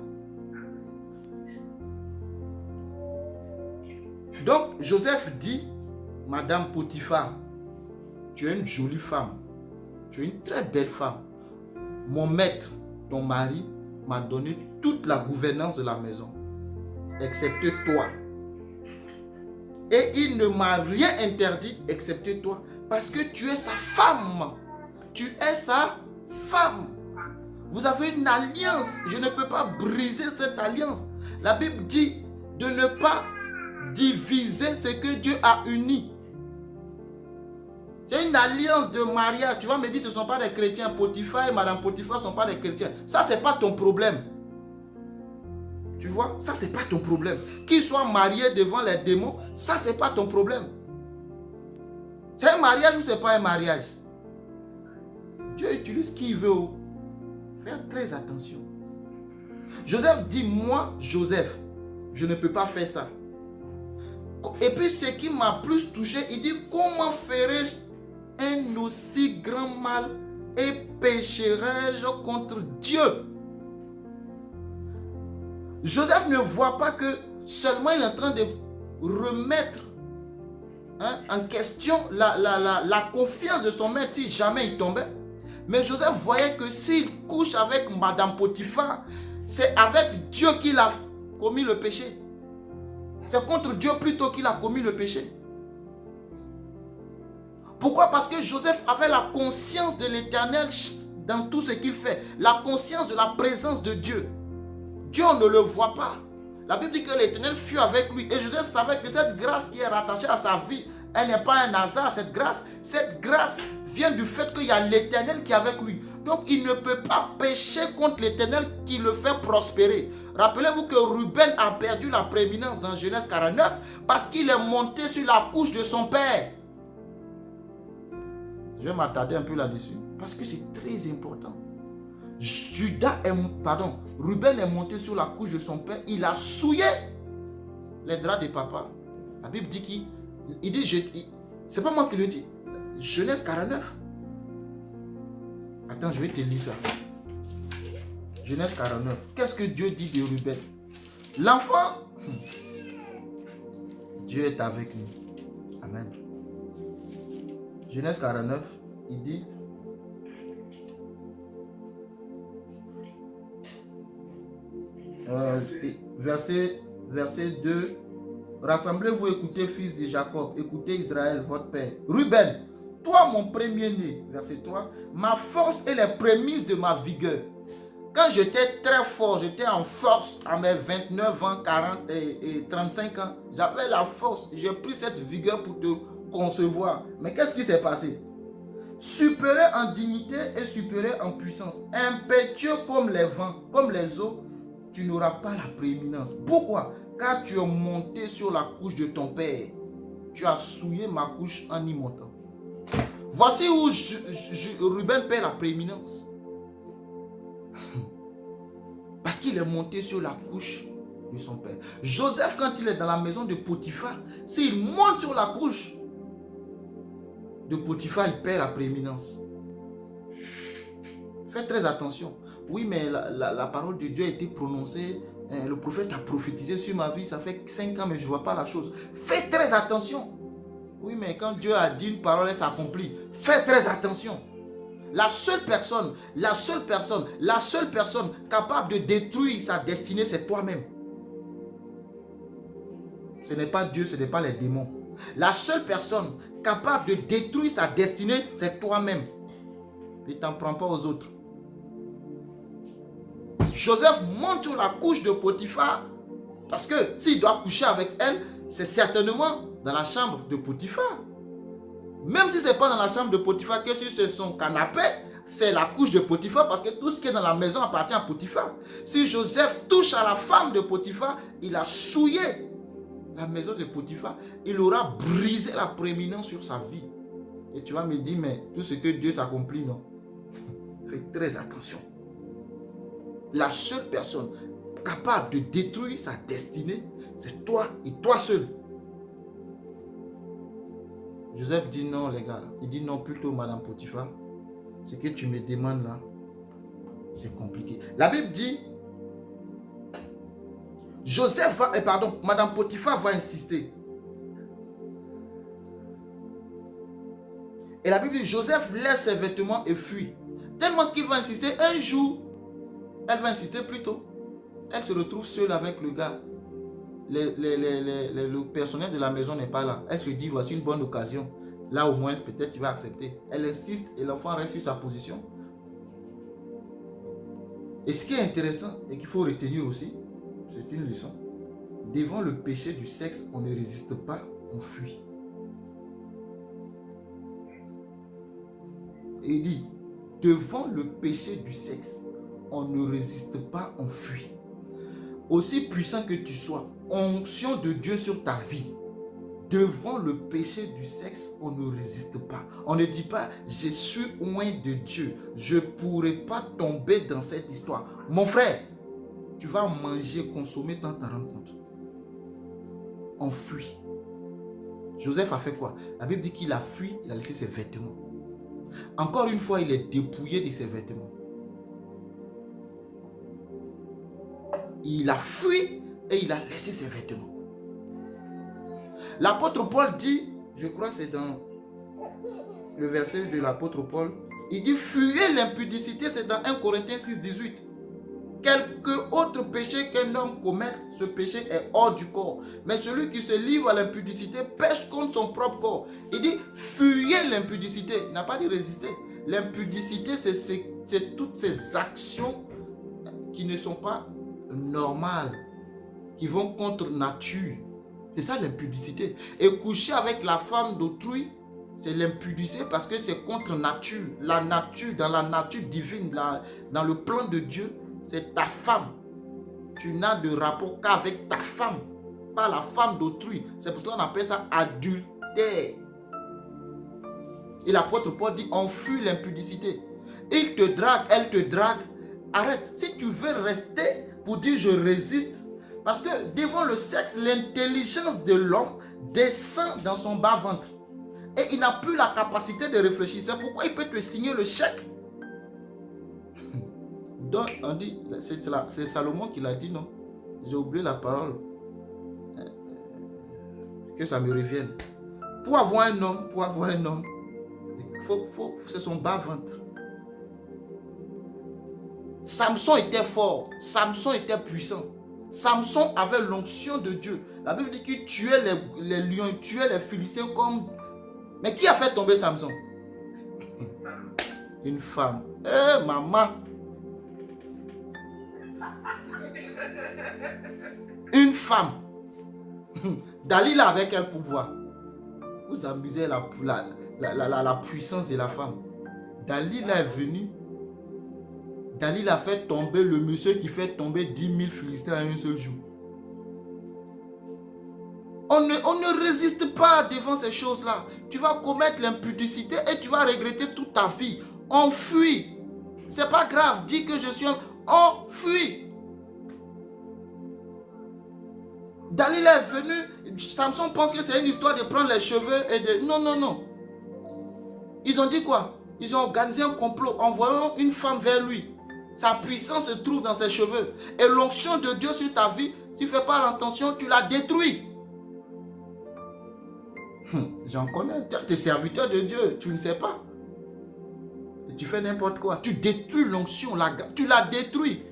Donc, Joseph dit, Madame Potiphar, tu es une jolie femme. Tu es une très belle femme. Mon maître, ton mari, m'a donné toute la gouvernance de la maison, excepté toi. Et il ne m'a rien interdit, excepté toi, parce que tu es sa femme. Tu es sa femme. Vous avez une alliance. Je ne peux pas briser cette alliance. La Bible dit de ne pas diviser ce que Dieu a uni. C'est une alliance de mariage. Tu vas me dire, ce ne sont pas des chrétiens. Potiphar et Madame Potiphar ne sont pas des chrétiens. Ça, ce n'est pas ton problème. Tu vois, ça, ce n'est pas ton problème. Qu'ils soient mariés devant les démons, ça, ce n'est pas ton problème. C'est un mariage ou ce n'est pas un mariage? Dieu utilise qui il veut. Faire très attention. Joseph dit, moi, Joseph, je ne peux pas faire ça. Et puis, ce qui m'a plus touché, il dit, comment ferais-je un aussi grand mal et pécherai-je contre Dieu? Joseph ne voit pas que seulement il est en train de remettre en question la confiance de son maître si jamais il tombait. Mais Joseph voyait que s'il couche avec Madame Potiphar, c'est avec Dieu qu'il a commis le péché. C'est contre Dieu plutôt qu'il a commis le péché. Pourquoi? Parce que Joseph avait la conscience de l'Éternel dans tout ce qu'il fait. La conscience de la présence de Dieu. Dieu, on ne le voit pas. La Bible dit que l'Éternel fut avec lui. Et Joseph savait que cette grâce qui est rattachée à sa vie, elle n'est pas un hasard, cette grâce vient du fait qu'il y a l'Éternel qui est avec lui. Donc il ne peut pas pécher contre l'Éternel qui le fait prospérer. Rappelez-vous que Ruben a perdu la prééminence dans Genèse 49 parce qu'il est monté sur la couche de son père. Je vais m'attarder un peu là-dessus parce que c'est très important. Ruben est monté sur la couche de son père, il a souillé les draps de papa. La Bible dit qu'il dit, c'est pas moi qui le dis, Genèse 49. Attends, je vais te lire ça. Genèse 49. Qu'est-ce que Dieu dit de Ruben? L'enfant, Dieu est avec nous. Amen. Genèse 49, il dit, verset 2, rassemblez-vous, écoutez fils de Jacob, écoutez Israël, votre père. Ruben, toi mon premier-né, verset 3, ma force est les prémices de ma vigueur. Quand j'étais très fort, j'étais en force à mes 29 ans, 40 et 35 ans, j'avais la force, j'ai pris cette vigueur pour te concevoir. Mais qu'est-ce qui s'est passé? Supérieur en dignité et supérieur en puissance, impétueux comme les vents, comme les eaux, tu n'auras pas la prééminence. Pourquoi? Car tu es monté sur la couche de ton père. Tu as souillé ma couche en y montant. Voici où Ruben perd la prééminence. Parce qu'il est monté sur la couche de son père. Joseph, quand il est dans la maison de Potiphar, s'il monte sur la couche de Potiphar, il perd la prééminence. Faites très attention. Oui, mais la parole de Dieu a été prononcée. Le prophète a prophétisé sur ma vie. Ça fait 5 ans, mais je ne vois pas la chose. Faites très attention. Oui, mais quand Dieu a dit une parole, elle s'accomplit. Faites très attention. La seule personne capable de détruire sa destinée, c'est toi-même. Ce n'est pas Dieu, ce n'est pas les démons. La seule personne capable de détruire sa destinée, c'est toi-même. Ne t'en prends pas aux autres. Joseph monte sur la couche de Potiphar parce que s'il doit coucher avec elle, c'est certainement dans la chambre de Potiphar. Même si ce n'est pas dans la chambre de Potiphar, que si c'est son canapé, c'est la couche de Potiphar, parce que tout ce qui est dans la maison appartient à Potiphar. Si Joseph touche à la femme de Potiphar, il a souillé la maison de Potiphar. Il aura brisé la prééminence sur sa vie. Et tu vas me dire, mais tout ce que Dieu s'accomplit, non. Fais très attention. La seule personne capable de détruire sa destinée, c'est toi et toi seul. Joseph dit non, les gars. Il dit non, plutôt Madame Potiphar. Ce que tu me demandes là, c'est compliqué. La Bible dit, Madame Potiphar va insister. Et la Bible dit, Joseph laisse ses vêtements et fuit. Tellement qu'il va insister, un jour, elle va insister plutôt. Elle se retrouve seule avec le gars. Le personnel de la maison n'est pas là. Elle se dit, voici une bonne occasion. Là au moins, peut-être tu vas accepter. Elle insiste et l'enfant reste sur sa position. Et ce qui est intéressant et qu'il faut retenir aussi, c'est une leçon. Devant le péché du sexe, on ne résiste pas, on fuit. Et il dit, devant le péché du sexe, on ne résiste pas, on fuit. Aussi puissant que tu sois, onction de Dieu sur ta vie, devant le péché du sexe, on ne résiste pas. On ne dit pas, je suis loin de Dieu, je ne pourrai pas tomber dans cette histoire. Mon frère, tu vas manger, consommer sans t'en rendre compte. On fuit. Joseph a fait quoi? La Bible dit qu'il a fui, il a laissé ses vêtements. Encore une fois, il est dépouillé de ses vêtements. Il a fui et il a laissé ses vêtements. L'apôtre Paul dit, je crois que c'est dans le verset de l'apôtre Paul, il dit, fuyez l'impudicité, c'est dans 1 Corinthiens 6, 18. Quelque autre péché qu'un homme commet, ce péché est hors du corps. Mais celui qui se livre à l'impudicité pêche contre son propre corps. Il dit, fuyez l'impudicité. Il n'a pas dit résister. L'impudicité, c'est toutes ces actions qui ne sont pas normales, qui vont contre nature. C'est ça l'impudicité. Et coucher avec la femme d'autrui, c'est l'impudicité parce que c'est contre nature. La nature, dans la nature divine, dans le plan de Dieu, c'est ta femme. Tu n'as de rapport qu'avec ta femme, pas la femme d'autrui. C'est pour ça qu'on appelle ça adultère. Et l'apôtre Paul dit, on fuit l'impudicité. Il te drague, elle te drague. Arrête. Si tu veux rester pour dire je résiste, parce que devant le sexe, l'intelligence de l'homme descend dans son bas-ventre. Et il n'a plus la capacité de réfléchir. C'est pourquoi il peut te signer le chèque. Donc, on dit, c'est Salomon qui l'a dit, non? J'ai oublié la parole. Que ça me revienne. Pour avoir un homme, c'est son bas-ventre. Samson était fort. Samson était puissant. Samson avait l'onction de Dieu. La Bible dit qu'il tuait les lions, il tuait les Philistins comme... Mais qui a fait tomber Samson? Une femme. Eh, maman! Une femme. Dalila avait quel pouvoir? Vous amusez la puissance de la femme. Dalila est venue. Dalila a fait tomber le monsieur qui fait tomber 10 000 Philistins en un seul jour. On ne résiste pas devant ces choses-là. Tu vas commettre l'impudicité et tu vas regretter toute ta vie. On fuit. C'est pas grave. Dis que je suis un... On fuit. Dalila est venue. Samson pense que c'est une histoire de prendre les cheveux et de... Non, non, non. Ils ont dit quoi? Ils ont organisé un complot en envoyant une femme vers lui. Sa puissance se trouve dans ses cheveux. Et l'onction de Dieu sur ta vie, si tu ne fais pas attention, tu la détruis. J'en connais. Tu es serviteur de Dieu, tu ne sais pas. Et tu fais n'importe quoi. Tu détruis l'onction, tu la détruis.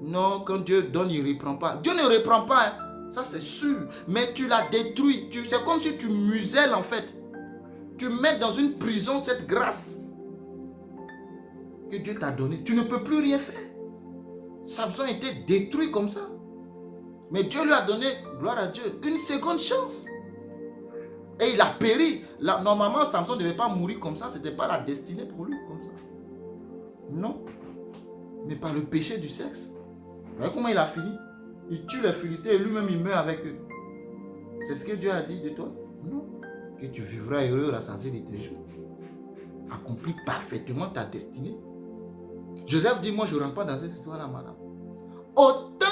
Non, quand Dieu donne, il ne reprend pas. Dieu ne reprend pas, hein. Ça c'est sûr. Mais tu la détruis. C'est comme si tu muselles en fait. Tu mets dans une prison cette grâce que Dieu t'a donnée. Tu ne peux plus rien faire. Samson était détruit comme ça. Mais Dieu lui a donné, gloire à Dieu, une seconde chance. Et il a péri. Là, normalement, Samson ne devait pas mourir comme ça. Ce n'était pas la destinée pour lui comme ça. Non. Mais par le péché du sexe. Vous voyez comment il a fini? Il tue les Philistins et lui-même il meurt avec eux. C'est ce que Dieu a dit de toi? Non. Que tu vivras heureux rassasié de tes jours. Accomplis parfaitement ta destinée. Joseph dit, moi je ne rentre pas dans cette histoire-là, madame. Autant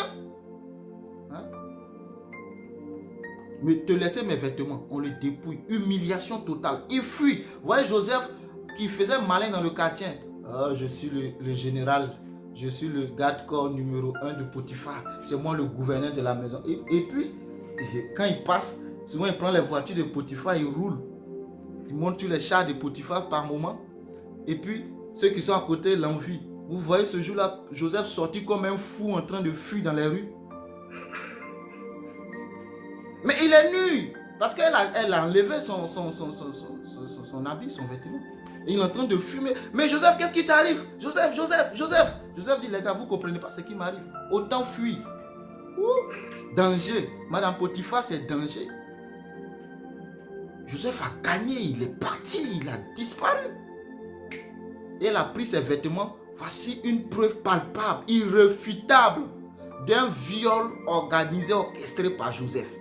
mais te laisser mes vêtements, on le dépouille. Humiliation totale. Il fuit. Vous voyez Joseph qui faisait malin dans le quartier. Oh, je suis le général. Je suis le garde-corps numéro 1 de Potiphar. C'est moi le gouverneur de la maison. Et puis, quand il passe, souvent il prend les voitures de Potiphar, il roule. Il monte sur les chars de Potiphar par moment. Et puis, ceux qui sont à côté l'envient. Vous voyez ce jour-là, Joseph sorti comme un fou en train de fuir dans les rues. Mais il est nu. Parce qu'elle a enlevé son habit, son vêtement. Et il est en train de fumer. Mais Joseph, qu'est-ce qui t'arrive? Joseph. Joseph dit, les gars, vous ne comprenez pas ce qui m'arrive. Autant fuir. Danger. Madame Potiphar, c'est danger. Joseph a gagné, il est parti, il a disparu. Et elle a pris ses vêtements. Voici une preuve palpable, irréfutable d'un viol organisé, orchestré par Joseph.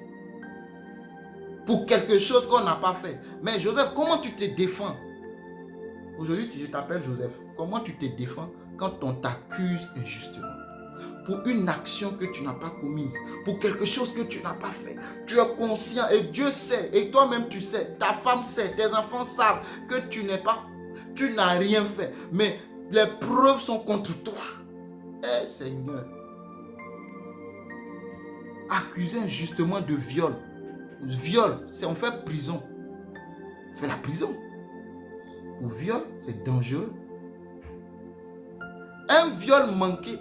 Pour quelque chose qu'on n'a pas fait. Mais Joseph, comment tu te défends? Aujourd'hui, je t'appelle Joseph. Comment tu te défends quand on t'accuse injustement? Pour une action que tu n'as pas commise, pour quelque chose que tu n'as pas fait. Tu es conscient et Dieu sait, et toi-même tu sais, ta femme sait, tes enfants savent que tu n'as rien fait. Mais les preuves sont contre toi. Eh Seigneur, accusé injustement de viol. Viol, c'est on fait prison. On fait la prison. Pour viol, c'est dangereux. Un viol manqué.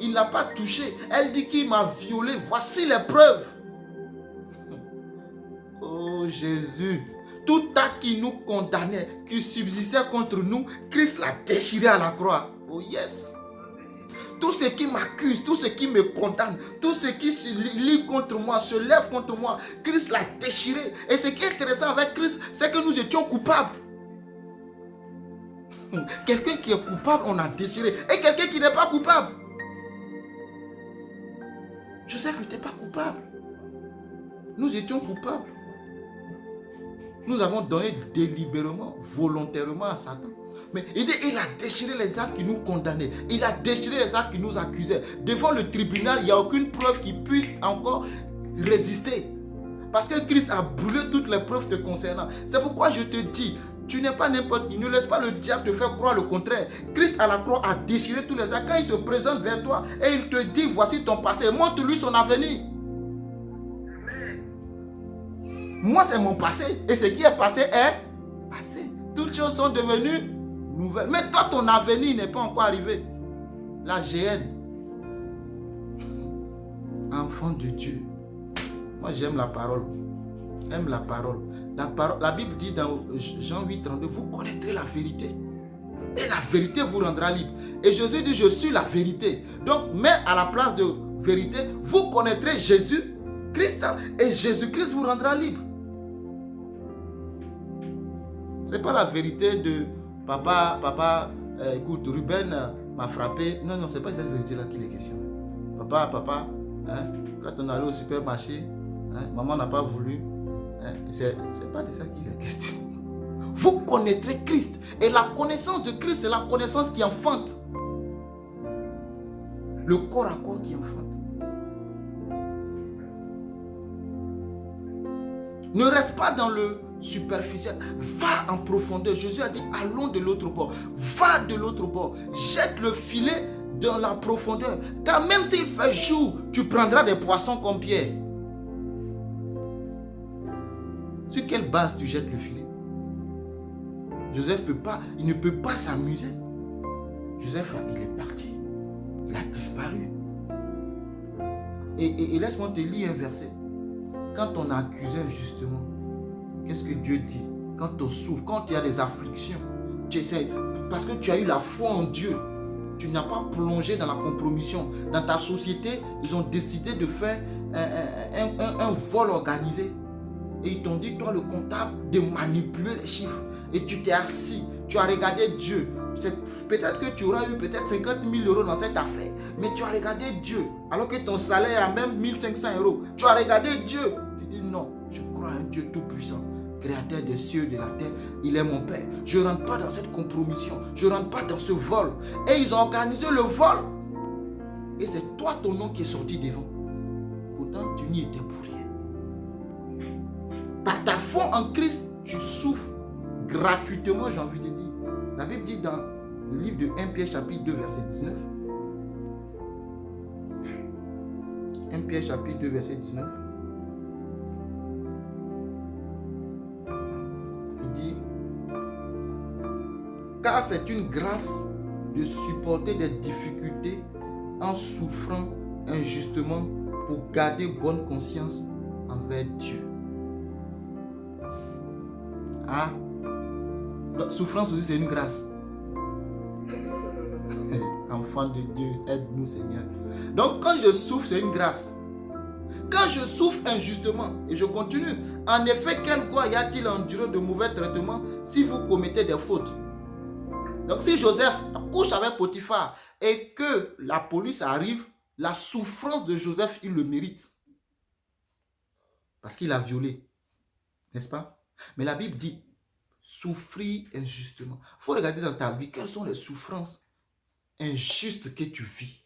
Il n'a pas touché. Elle dit qu'il m'a violé. Voici les preuves. Oh Jésus. Tout acte qui nous condamnait, qui subsistait contre nous, Christ l'a déchiré à la croix. Oh yes. Tout ce qui m'accuse, tout ce qui me condamne, tout ce qui se lie contre moi, se lève contre moi, Christ l'a déchiré. Et ce qui est intéressant avec Christ, c'est que nous étions coupables. Quelqu'un qui est coupable, on a déchiré. Et quelqu'un qui n'est pas coupable. Joseph n'était pas coupable. Nous étions coupables. Nous avons donné délibérément, volontairement à Satan. Mais il a déchiré les actes qui nous condamnaient. Il a déchiré les actes qui nous accusaient. Devant le tribunal, il n'y a aucune preuve qui puisse encore résister. Parce que Christ a brûlé toutes les preuves te concernant. C'est pourquoi je te dis, tu n'es pas n'importe qui. Ne laisse pas le diable te faire croire le contraire. Christ à la croix a déchiré tous les actes. Quand il se présente vers toi et il te dit, voici ton passé, montre-lui son avenir. Moi, c'est mon passé. Et ce qui est passé est passé. Toutes choses sont devenues nouvelles. Mais toi, ton avenir n'est pas encore arrivé. La GN. Enfant de Dieu. Moi, j'aime la parole. Aime la parole. La Bible dit dans Jean 8, 32, vous connaîtrez la vérité. Et la vérité vous rendra libre. Et Jésus dit, je suis la vérité. Donc, mets à la place de vérité, vous connaîtrez Jésus, Christ, et Jésus-Christ vous rendra libre. Ce n'est pas la vérité de papa, écoute, Ruben m'a frappé. Non, ce n'est pas cette vérité-là qu'il est question. Papa, quand on allait au supermarché, maman n'a pas voulu. C'est pas de ça qu'il est question. Vous connaîtrez Christ. Et la connaissance de Christ, c'est la connaissance qui enfante. Le corps à corps qui enfante. Ne reste pas dans le superficiel. Va en profondeur. Jésus a dit, allons de l'autre bord. Va de l'autre bord. Jette le filet dans la profondeur. Car même s'il fait jour, tu prendras des poissons comme Pierre. Sur quelle base tu jettes le filet? Joseph il ne peut pas s'amuser. Joseph, il est parti. Il a disparu. Et laisse-moi te lire un verset. Quand on a accusé injustement, qu'est-ce que Dieu dit? Quand on souffre, quand il y a des afflictions, tu essaies, parce que tu as eu la foi en Dieu, tu n'as pas plongé dans la compromission. Dans ta société, ils ont décidé de faire un vol organisé. et ils t'ont dit, toi le comptable, de manipuler les chiffres. Et tu t'es assis, tu as regardé Dieu. Peut-être que tu auras eu peut-être 50 000 euros dans cette affaire. Mais tu as regardé Dieu. Alors que ton salaire a même 1500 euros. Tu as regardé Dieu. Tu dis non, je crois à un Dieu tout-puissant. Créateur des cieux et de la terre, il est mon Père. Je ne rentre pas dans cette compromission. Je ne rentre pas dans ce vol. Et ils ont organisé le vol. Et c'est toi, ton nom qui est sorti devant. Pourtant, tu n'y étais pour rien. Par ta foi en Christ, tu souffres gratuitement, j'ai envie de dire. La Bible dit dans le livre de 1 Pierre chapitre 2 verset 19. 1 Pierre chapitre 2 verset 19. Il dit, car c'est une grâce de supporter des difficultés en souffrant injustement pour garder bonne conscience envers Dieu. Ah, la souffrance aussi c'est une grâce. Enfant de Dieu, aide-nous Seigneur. Donc quand je souffre, c'est une grâce. Quand je souffre injustement, et je continue, en effet, quelle gloire y a-t-il à endurer de mauvais traitements si vous commettez des fautes? Donc si Joseph couche avec Potiphar et que la police arrive, la souffrance de Joseph, il le mérite. Parce qu'il a violé. N'est-ce pas? Mais la Bible dit, souffrir injustement. Il faut regarder dans ta vie, quelles sont les souffrances injustes que tu vis.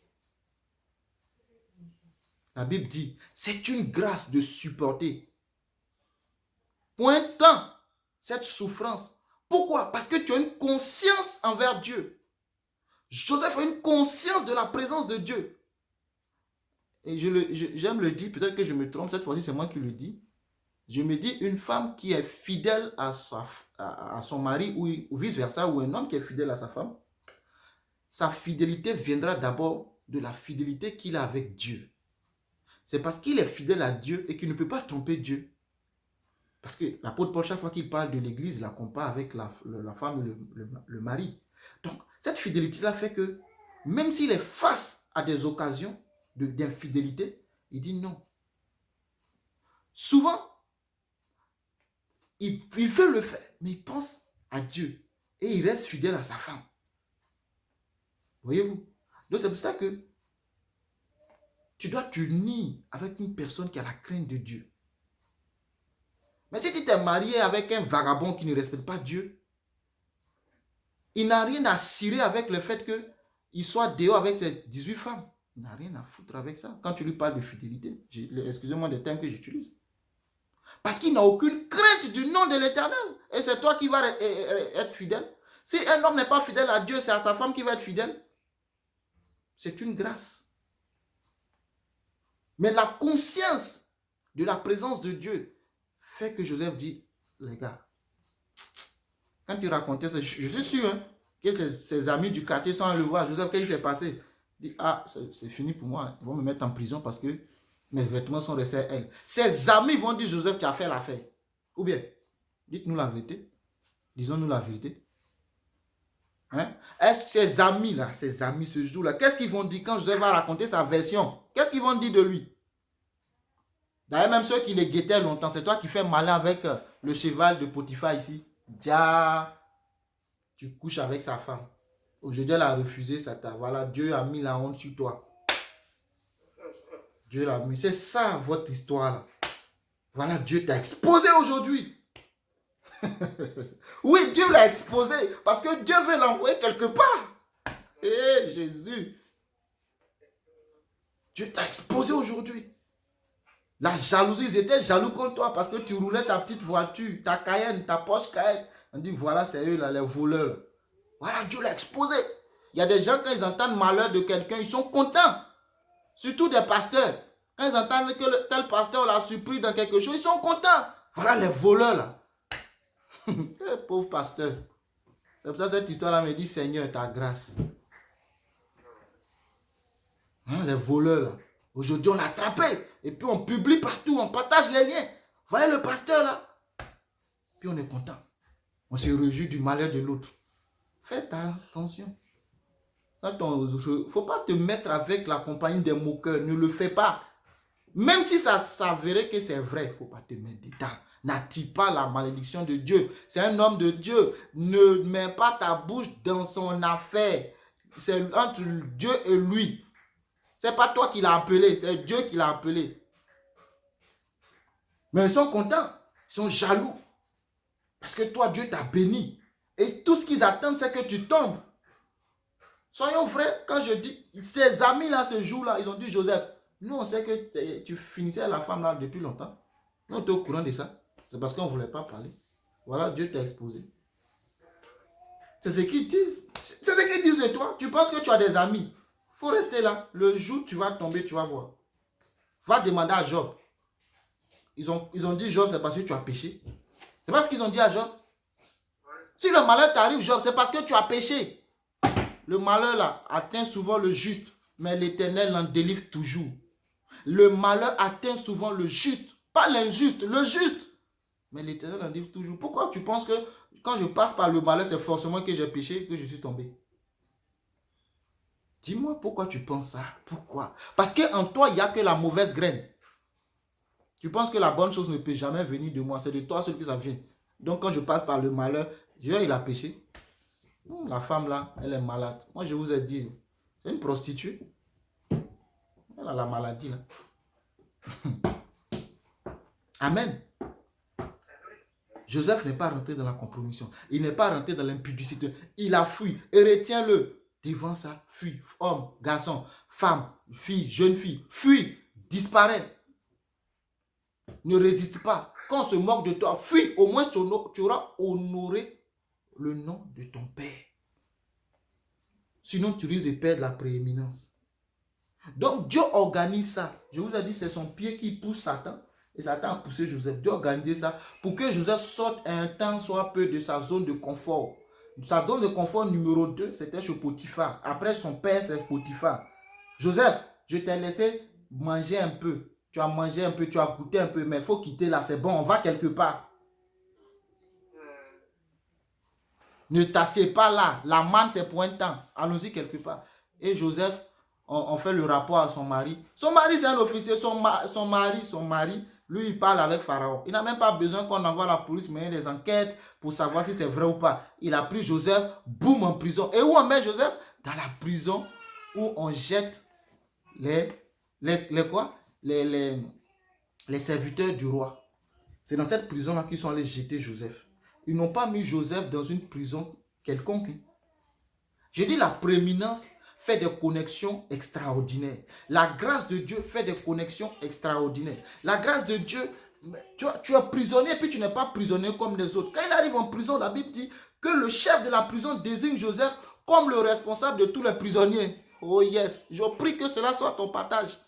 La Bible dit, c'est une grâce de supporter. Pour un temps, cette souffrance. Pourquoi? Parce que tu as une conscience envers Dieu. Joseph a une conscience de la présence de Dieu. Et j'aime le dire, peut-être que je me trompe, cette fois-ci c'est moi qui le dis. Je me dis, une femme qui est fidèle à son mari ou vice-versa, ou un homme qui est fidèle à sa femme, sa fidélité viendra d'abord de la fidélité qu'il a avec Dieu. C'est parce qu'il est fidèle à Dieu et qu'il ne peut pas tromper Dieu. Parce que l'apôtre Paul, chaque fois qu'il parle de l'église, il la compare avec la femme et le mari. Donc, cette fidélité-là fait que, même s'il est face à des occasions d'infidélité, il dit non. Souvent, il veut le faire, mais il pense à Dieu et il reste fidèle à sa femme. Voyez-vous? Donc, c'est pour ça que tu dois t'unir avec une personne qui a la crainte de Dieu. Mais si tu t'es marié avec un vagabond qui ne respecte pas Dieu, il n'a rien à cirer avec le fait qu'il soit dehors avec ses 18 femmes. Il n'a rien à foutre avec ça. Quand tu lui parles de fidélité, excusez-moi des termes que j'utilise. Parce qu'il n'a aucune crainte du nom de l'Éternel. Et c'est toi qui vas être fidèle. Si un homme n'est pas fidèle à Dieu, c'est à sa femme qui va être fidèle. C'est une grâce. Mais la conscience de la présence de Dieu fait que Joseph dit, les gars, quand il racontait ça, je suis sûr que ses amis du quartier sont allés le voir. Joseph, qu'est-ce qui s'est passé? Il dit, ah, c'est fini pour moi. Ils vont me mettre en prison parce que mes vêtements sont restés à elle. Ses amis vont dire, Joseph, tu as fait l'affaire. Ou bien, dites-nous la vérité. Disons-nous la vérité. Hein? Est-ce que ses amis, ce jour-là, qu'est-ce qu'ils vont dire quand Joseph va raconter sa version? Qu'est-ce qu'ils vont dire de lui? D'ailleurs, même ceux qui les guettaient longtemps, c'est toi qui fais malin avec le cheval de Potiphar ici. Dia, tu couches avec sa femme. Aujourd'hui, elle a refusé ça. Voilà, Dieu a mis la honte sur toi. Dieu l'a mis. C'est ça votre histoire là. Voilà, Dieu t'a exposé aujourd'hui. Oui, Dieu l'a exposé parce que Dieu veut l'envoyer quelque part. Eh, Jésus. Dieu t'a exposé aujourd'hui. La jalousie, ils étaient jaloux contre toi parce que tu roulais ta petite voiture, ta Cayenne, ta Porsche Cayenne. On dit, voilà, c'est eux là, les voleurs. Voilà, Dieu l'a exposé. Il y a des gens, quand ils entendent malheur de quelqu'un, ils sont contents. Surtout des pasteurs. Quand ils entendent que tel pasteur l'a surpris dans quelque chose, ils sont contents. Voilà les voleurs là. Pauvre pasteur. C'est pour ça que cette histoire-là me dit, Seigneur, ta grâce. Hein, les voleurs là. Aujourd'hui, on l'a attrapé. Et puis, on publie partout. On partage les liens. Voyez le pasteur là. Puis, on est content. On se réjouit du malheur de l'autre. Faites attention. Il ne faut pas te mettre avec la compagnie des moqueurs. Ne le fais pas. Même si ça s'avérait que c'est vrai, il ne faut pas te mettre dedans. n'attire pas la malédiction de Dieu. C'est un homme de Dieu. Ne mets pas ta bouche dans son affaire. C'est entre Dieu et lui. C'est pas toi qui l'as appelé, c'est Dieu qui l'a appelé. Mais ils sont contents, ils sont jaloux. Parce que toi, Dieu t'a béni. Et tout ce qu'ils attendent, c'est que tu tombes. Soyons vrais, quand je dis, ses amis-là, ce jour-là, ils ont dit, Joseph, nous, on sait que tu finissais la femme-là depuis longtemps. Nous, on était au courant de ça. C'est parce qu'on ne voulait pas parler. Voilà, Dieu t'a exposé. C'est ce qu'ils disent. C'est ce qu'ils disent de toi. Tu penses que tu as des amis. Il faut rester là. Le jour où tu vas tomber, tu vas voir. Va demander à Job. Ils ont dit, Job, c'est parce que tu as péché. C'est pas ce qu'ils ont dit à Job. Si le malheur t'arrive, Job, c'est parce que tu as péché. Le malheur là atteint souvent le juste, mais l'Éternel l'en délivre toujours. Le malheur atteint souvent le juste, pas l'injuste, le juste. Mais l'Éternel l'en délivre toujours. Pourquoi tu penses que quand je passe par le malheur, c'est forcément que j'ai péché, que je suis tombé? Dis-moi pourquoi tu penses ça. Pourquoi? Parce qu'en toi, il n'y a que la mauvaise graine. Tu penses que la bonne chose ne peut jamais venir de moi. C'est de toi seul que ça vient. Donc quand je passe par le malheur, Dieu, il a péché. La femme là, elle est malade. Moi, je vous ai dit, c'est une prostituée. Elle a la maladie là. Amen. Joseph n'est pas rentré dans la compromission. Il n'est pas rentré dans l'impudicité. Il a fui. Et retiens-le. Devant ça, fuis. Homme, garçon, femme, fille, jeune fille. Fuis. Disparaît. Ne résiste pas. Quand on se moque de toi, fuis. Au moins, tu auras honoré le nom de ton Père. Sinon, tu risques de perdre la prééminence. Donc, Dieu organise ça. Je vous ai dit, c'est son pied qui pousse Satan. Et Satan a poussé Joseph. Dieu a organisé ça pour que Joseph sorte un temps soit peu de sa zone de confort. Sa zone de confort numéro 2, c'était chez Potiphar. Après, son père, c'est Potiphar. Joseph, je t'ai laissé manger un peu. Tu as mangé un peu, tu as goûté un peu, mais il faut quitter là. C'est bon, on va quelque part. Ne t'assieds pas là. La manne, c'est pour un temps. Allons-y quelque part. Et Joseph, on fait le rapport à son mari. Son mari, c'est un officier. Son mari, lui, il parle avec Pharaon. Il n'a même pas besoin qu'on envoie la police mener des enquêtes pour savoir si c'est vrai ou pas. Il a pris Joseph, boum, en prison. Et où on met Joseph? Dans la prison où on jette les serviteurs du roi. C'est dans cette prison-là qu'ils sont allés jeter Joseph. Ils n'ont pas mis Joseph dans une prison quelconque. Je dis la prééminence fait des connexions extraordinaires. La grâce de Dieu fait des connexions extraordinaires. La grâce de Dieu, tu es prisonnier et puis tu n'es pas prisonnier comme les autres. Quand il arrive en prison, la Bible dit que le chef de la prison désigne Joseph comme le responsable de tous les prisonniers. Oh yes, je prie que cela soit ton partage.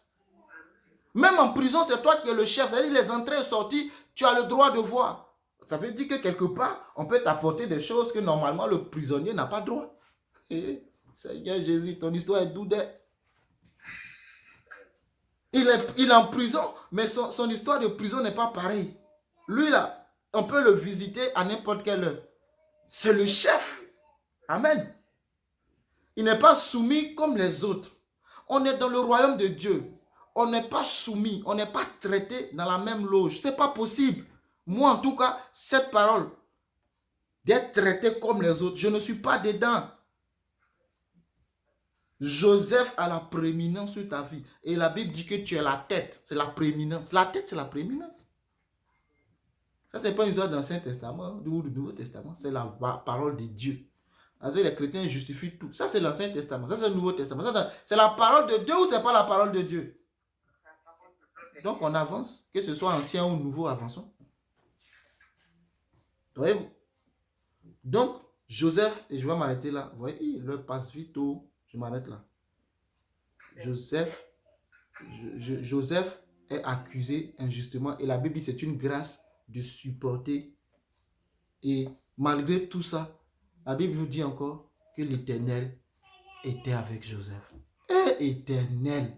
Même en prison, c'est toi qui es le chef. C'est-à-dire les entrées et sorties, tu as le droit de voir. Ça veut dire que quelque part, on peut t'apporter des choses que normalement le prisonnier n'a pas droit. Seigneur Jésus, ton histoire est douce. Il est en prison, mais son histoire de prison n'est pas pareille. Lui là, on peut le visiter à n'importe quelle heure. C'est le chef. Amen. Il n'est pas soumis comme les autres. On est dans le royaume de Dieu. On n'est pas soumis, on n'est pas traité dans la même loge. Ce n'est pas possible. Moi, en tout cas, cette parole, d'être traité comme les autres, je ne suis pas dedans. Joseph a la prééminence sur ta vie. Et la Bible dit que tu es la tête. C'est la prééminence. La tête, c'est la prééminence. Ça, ce n'est pas une histoire d'Ancien Testament ou du Nouveau Testament. C'est la parole de Dieu. Alors, les chrétiens justifient tout. Ça, c'est l'Ancien Testament. Ça, c'est le Nouveau Testament. C'est la parole de Dieu ou ce n'est pas la parole de Dieu? Donc, on avance. Que ce soit ancien ou nouveau, avançons. Voyez-vous? Donc, Joseph, et je vais m'arrêter là. Vous voyez, l'heure passe vite. Oh. Je m'arrête là. Joseph est accusé injustement. Et la Bible dit c'est une grâce de supporter. Et malgré tout ça, la Bible nous dit encore que l'Éternel était avec Joseph. Et Éternel,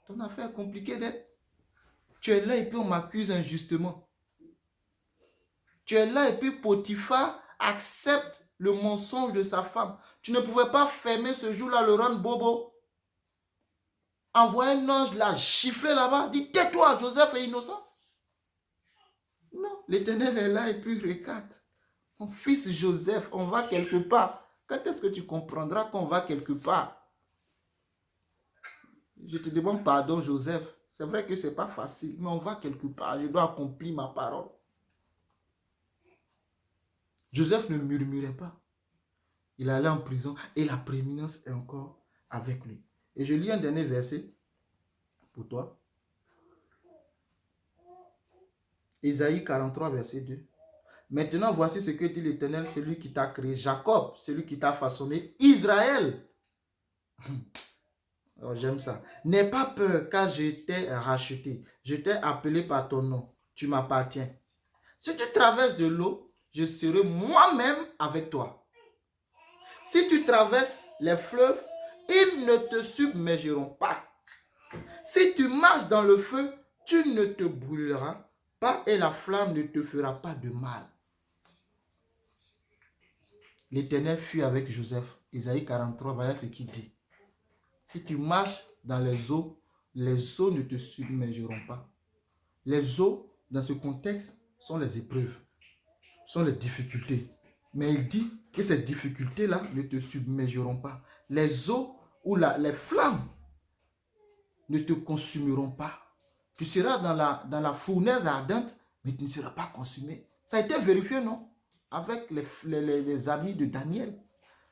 ton affaire est compliquée d'être. Tu es là et puis on m'accuse injustement. Tu es là et puis Potiphar accepte le mensonge de sa femme. Tu ne pouvais pas fermer ce jour-là, le rendre bobo. Envoie un ange là, gifler là-bas. Dis, tais-toi, Joseph est innocent. Non, l'Éternel est là et puis regarde. Mon fils Joseph, on va quelque part. Quand est-ce que tu comprendras qu'on va quelque part? Je te demande pardon, Joseph. C'est vrai que ce n'est pas facile, mais on va quelque part. Je dois accomplir ma parole. Joseph ne murmurait pas. Il allait en prison et la prééminence est encore avec lui. Et je lis un dernier verset pour toi. Ésaïe 43, verset 2. Maintenant, voici ce que dit l'Éternel, celui qui t'a créé, Jacob, celui qui t'a façonné, Israël. Oh, j'aime ça. N'aie pas peur, car je t'ai racheté. Je t'ai appelé par ton nom. Tu m'appartiens. Si tu traverses de l'eau, je serai moi-même avec toi. Si tu traverses les fleuves, ils ne te submergeront pas. Si tu marches dans le feu, tu ne te brûleras pas et la flamme ne te fera pas de mal. L'Éternel fut avec Joseph. Ésaïe 43, voilà ce qu'il dit. Si tu marches dans les eaux ne te submergeront pas. Les eaux, dans ce contexte, sont les épreuves, sont les difficultés. Mais il dit que ces difficultés-là ne te submergeront pas. Les eaux ou les flammes ne te consumeront pas. Tu seras dans la fournaise ardente, mais tu ne seras pas consumé. Ça a été vérifié, non? Avec les amis de Daniel.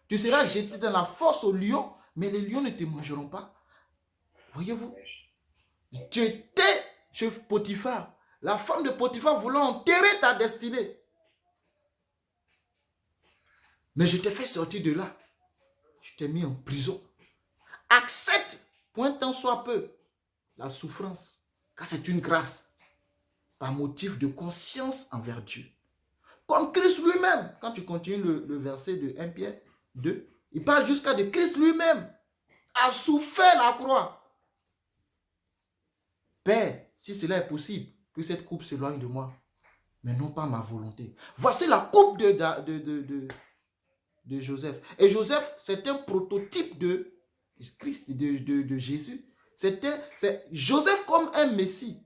Tu seras jeté dans la fosse aux lions, mais les lions ne te mangeront pas. Voyez-vous? Tu étais chez Potiphar. La femme de Potiphar voulant enterrer ta destinée. Mais je t'ai fait sortir de là. Je t'ai mis en prison. Accepte, point tant soit peu, la souffrance, car c'est une grâce, par motif de conscience envers Dieu. Comme Christ lui-même, quand tu continues le verset de 1 Pierre 2, il parle jusqu'à de Christ lui-même, a souffert la croix. Père, si cela est possible, que cette coupe s'éloigne de moi, mais non pas ma volonté. Voici la coupe de Joseph. Et Joseph, c'est un prototype de Christ, de Jésus. C'est Joseph comme un Messie.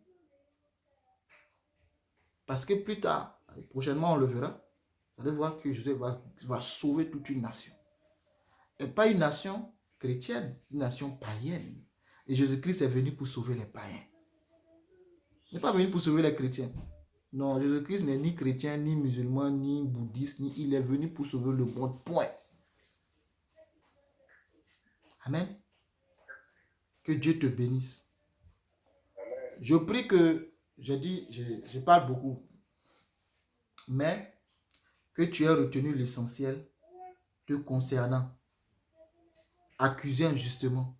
Parce que plus tard, prochainement on le verra, vous allez voir que Joseph va sauver toute une nation. Et pas une nation chrétienne, une nation païenne. Et Jésus-Christ est venu pour sauver les païens. Il n'est pas venu pour sauver les chrétiens. Non, Jésus-Christ n'est ni chrétien, ni musulman, ni bouddhiste, il est venu pour sauver le monde. Point. Amen. Que Dieu te bénisse. Je prie que, je parle beaucoup, mais que tu aies retenu l'essentiel te concernant. Accusé injustement,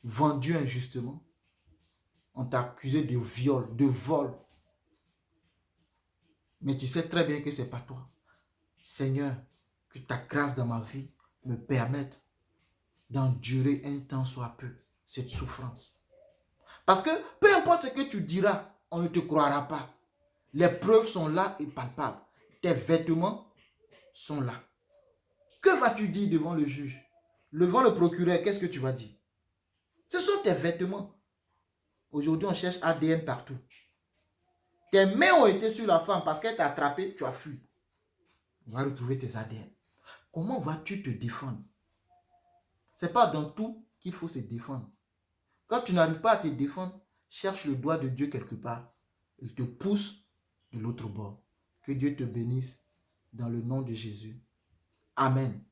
vendu injustement, on t'a accusé de viol, de vol. Mais tu sais très bien que ce n'est pas toi. Seigneur, que ta grâce dans ma vie me permette d'endurer un temps soit peu cette souffrance. Parce que peu importe ce que tu diras, on ne te croira pas. Les preuves sont là et palpables. Tes vêtements sont là. Que vas-tu dire devant le juge? Devant le procureur, qu'est-ce que tu vas dire? Ce sont tes vêtements. Aujourd'hui, on cherche ADN partout. Tes mains ont été sur la femme parce qu'elle t'a attrapé, tu as fui. On va retrouver tes ADN. Comment vas-tu te défendre? Ce n'est pas dans tout qu'il faut se défendre. Quand tu n'arrives pas à te défendre, cherche le doigt de Dieu quelque part. Il te pousse de l'autre bord. Que Dieu te bénisse dans le nom de Jésus. Amen.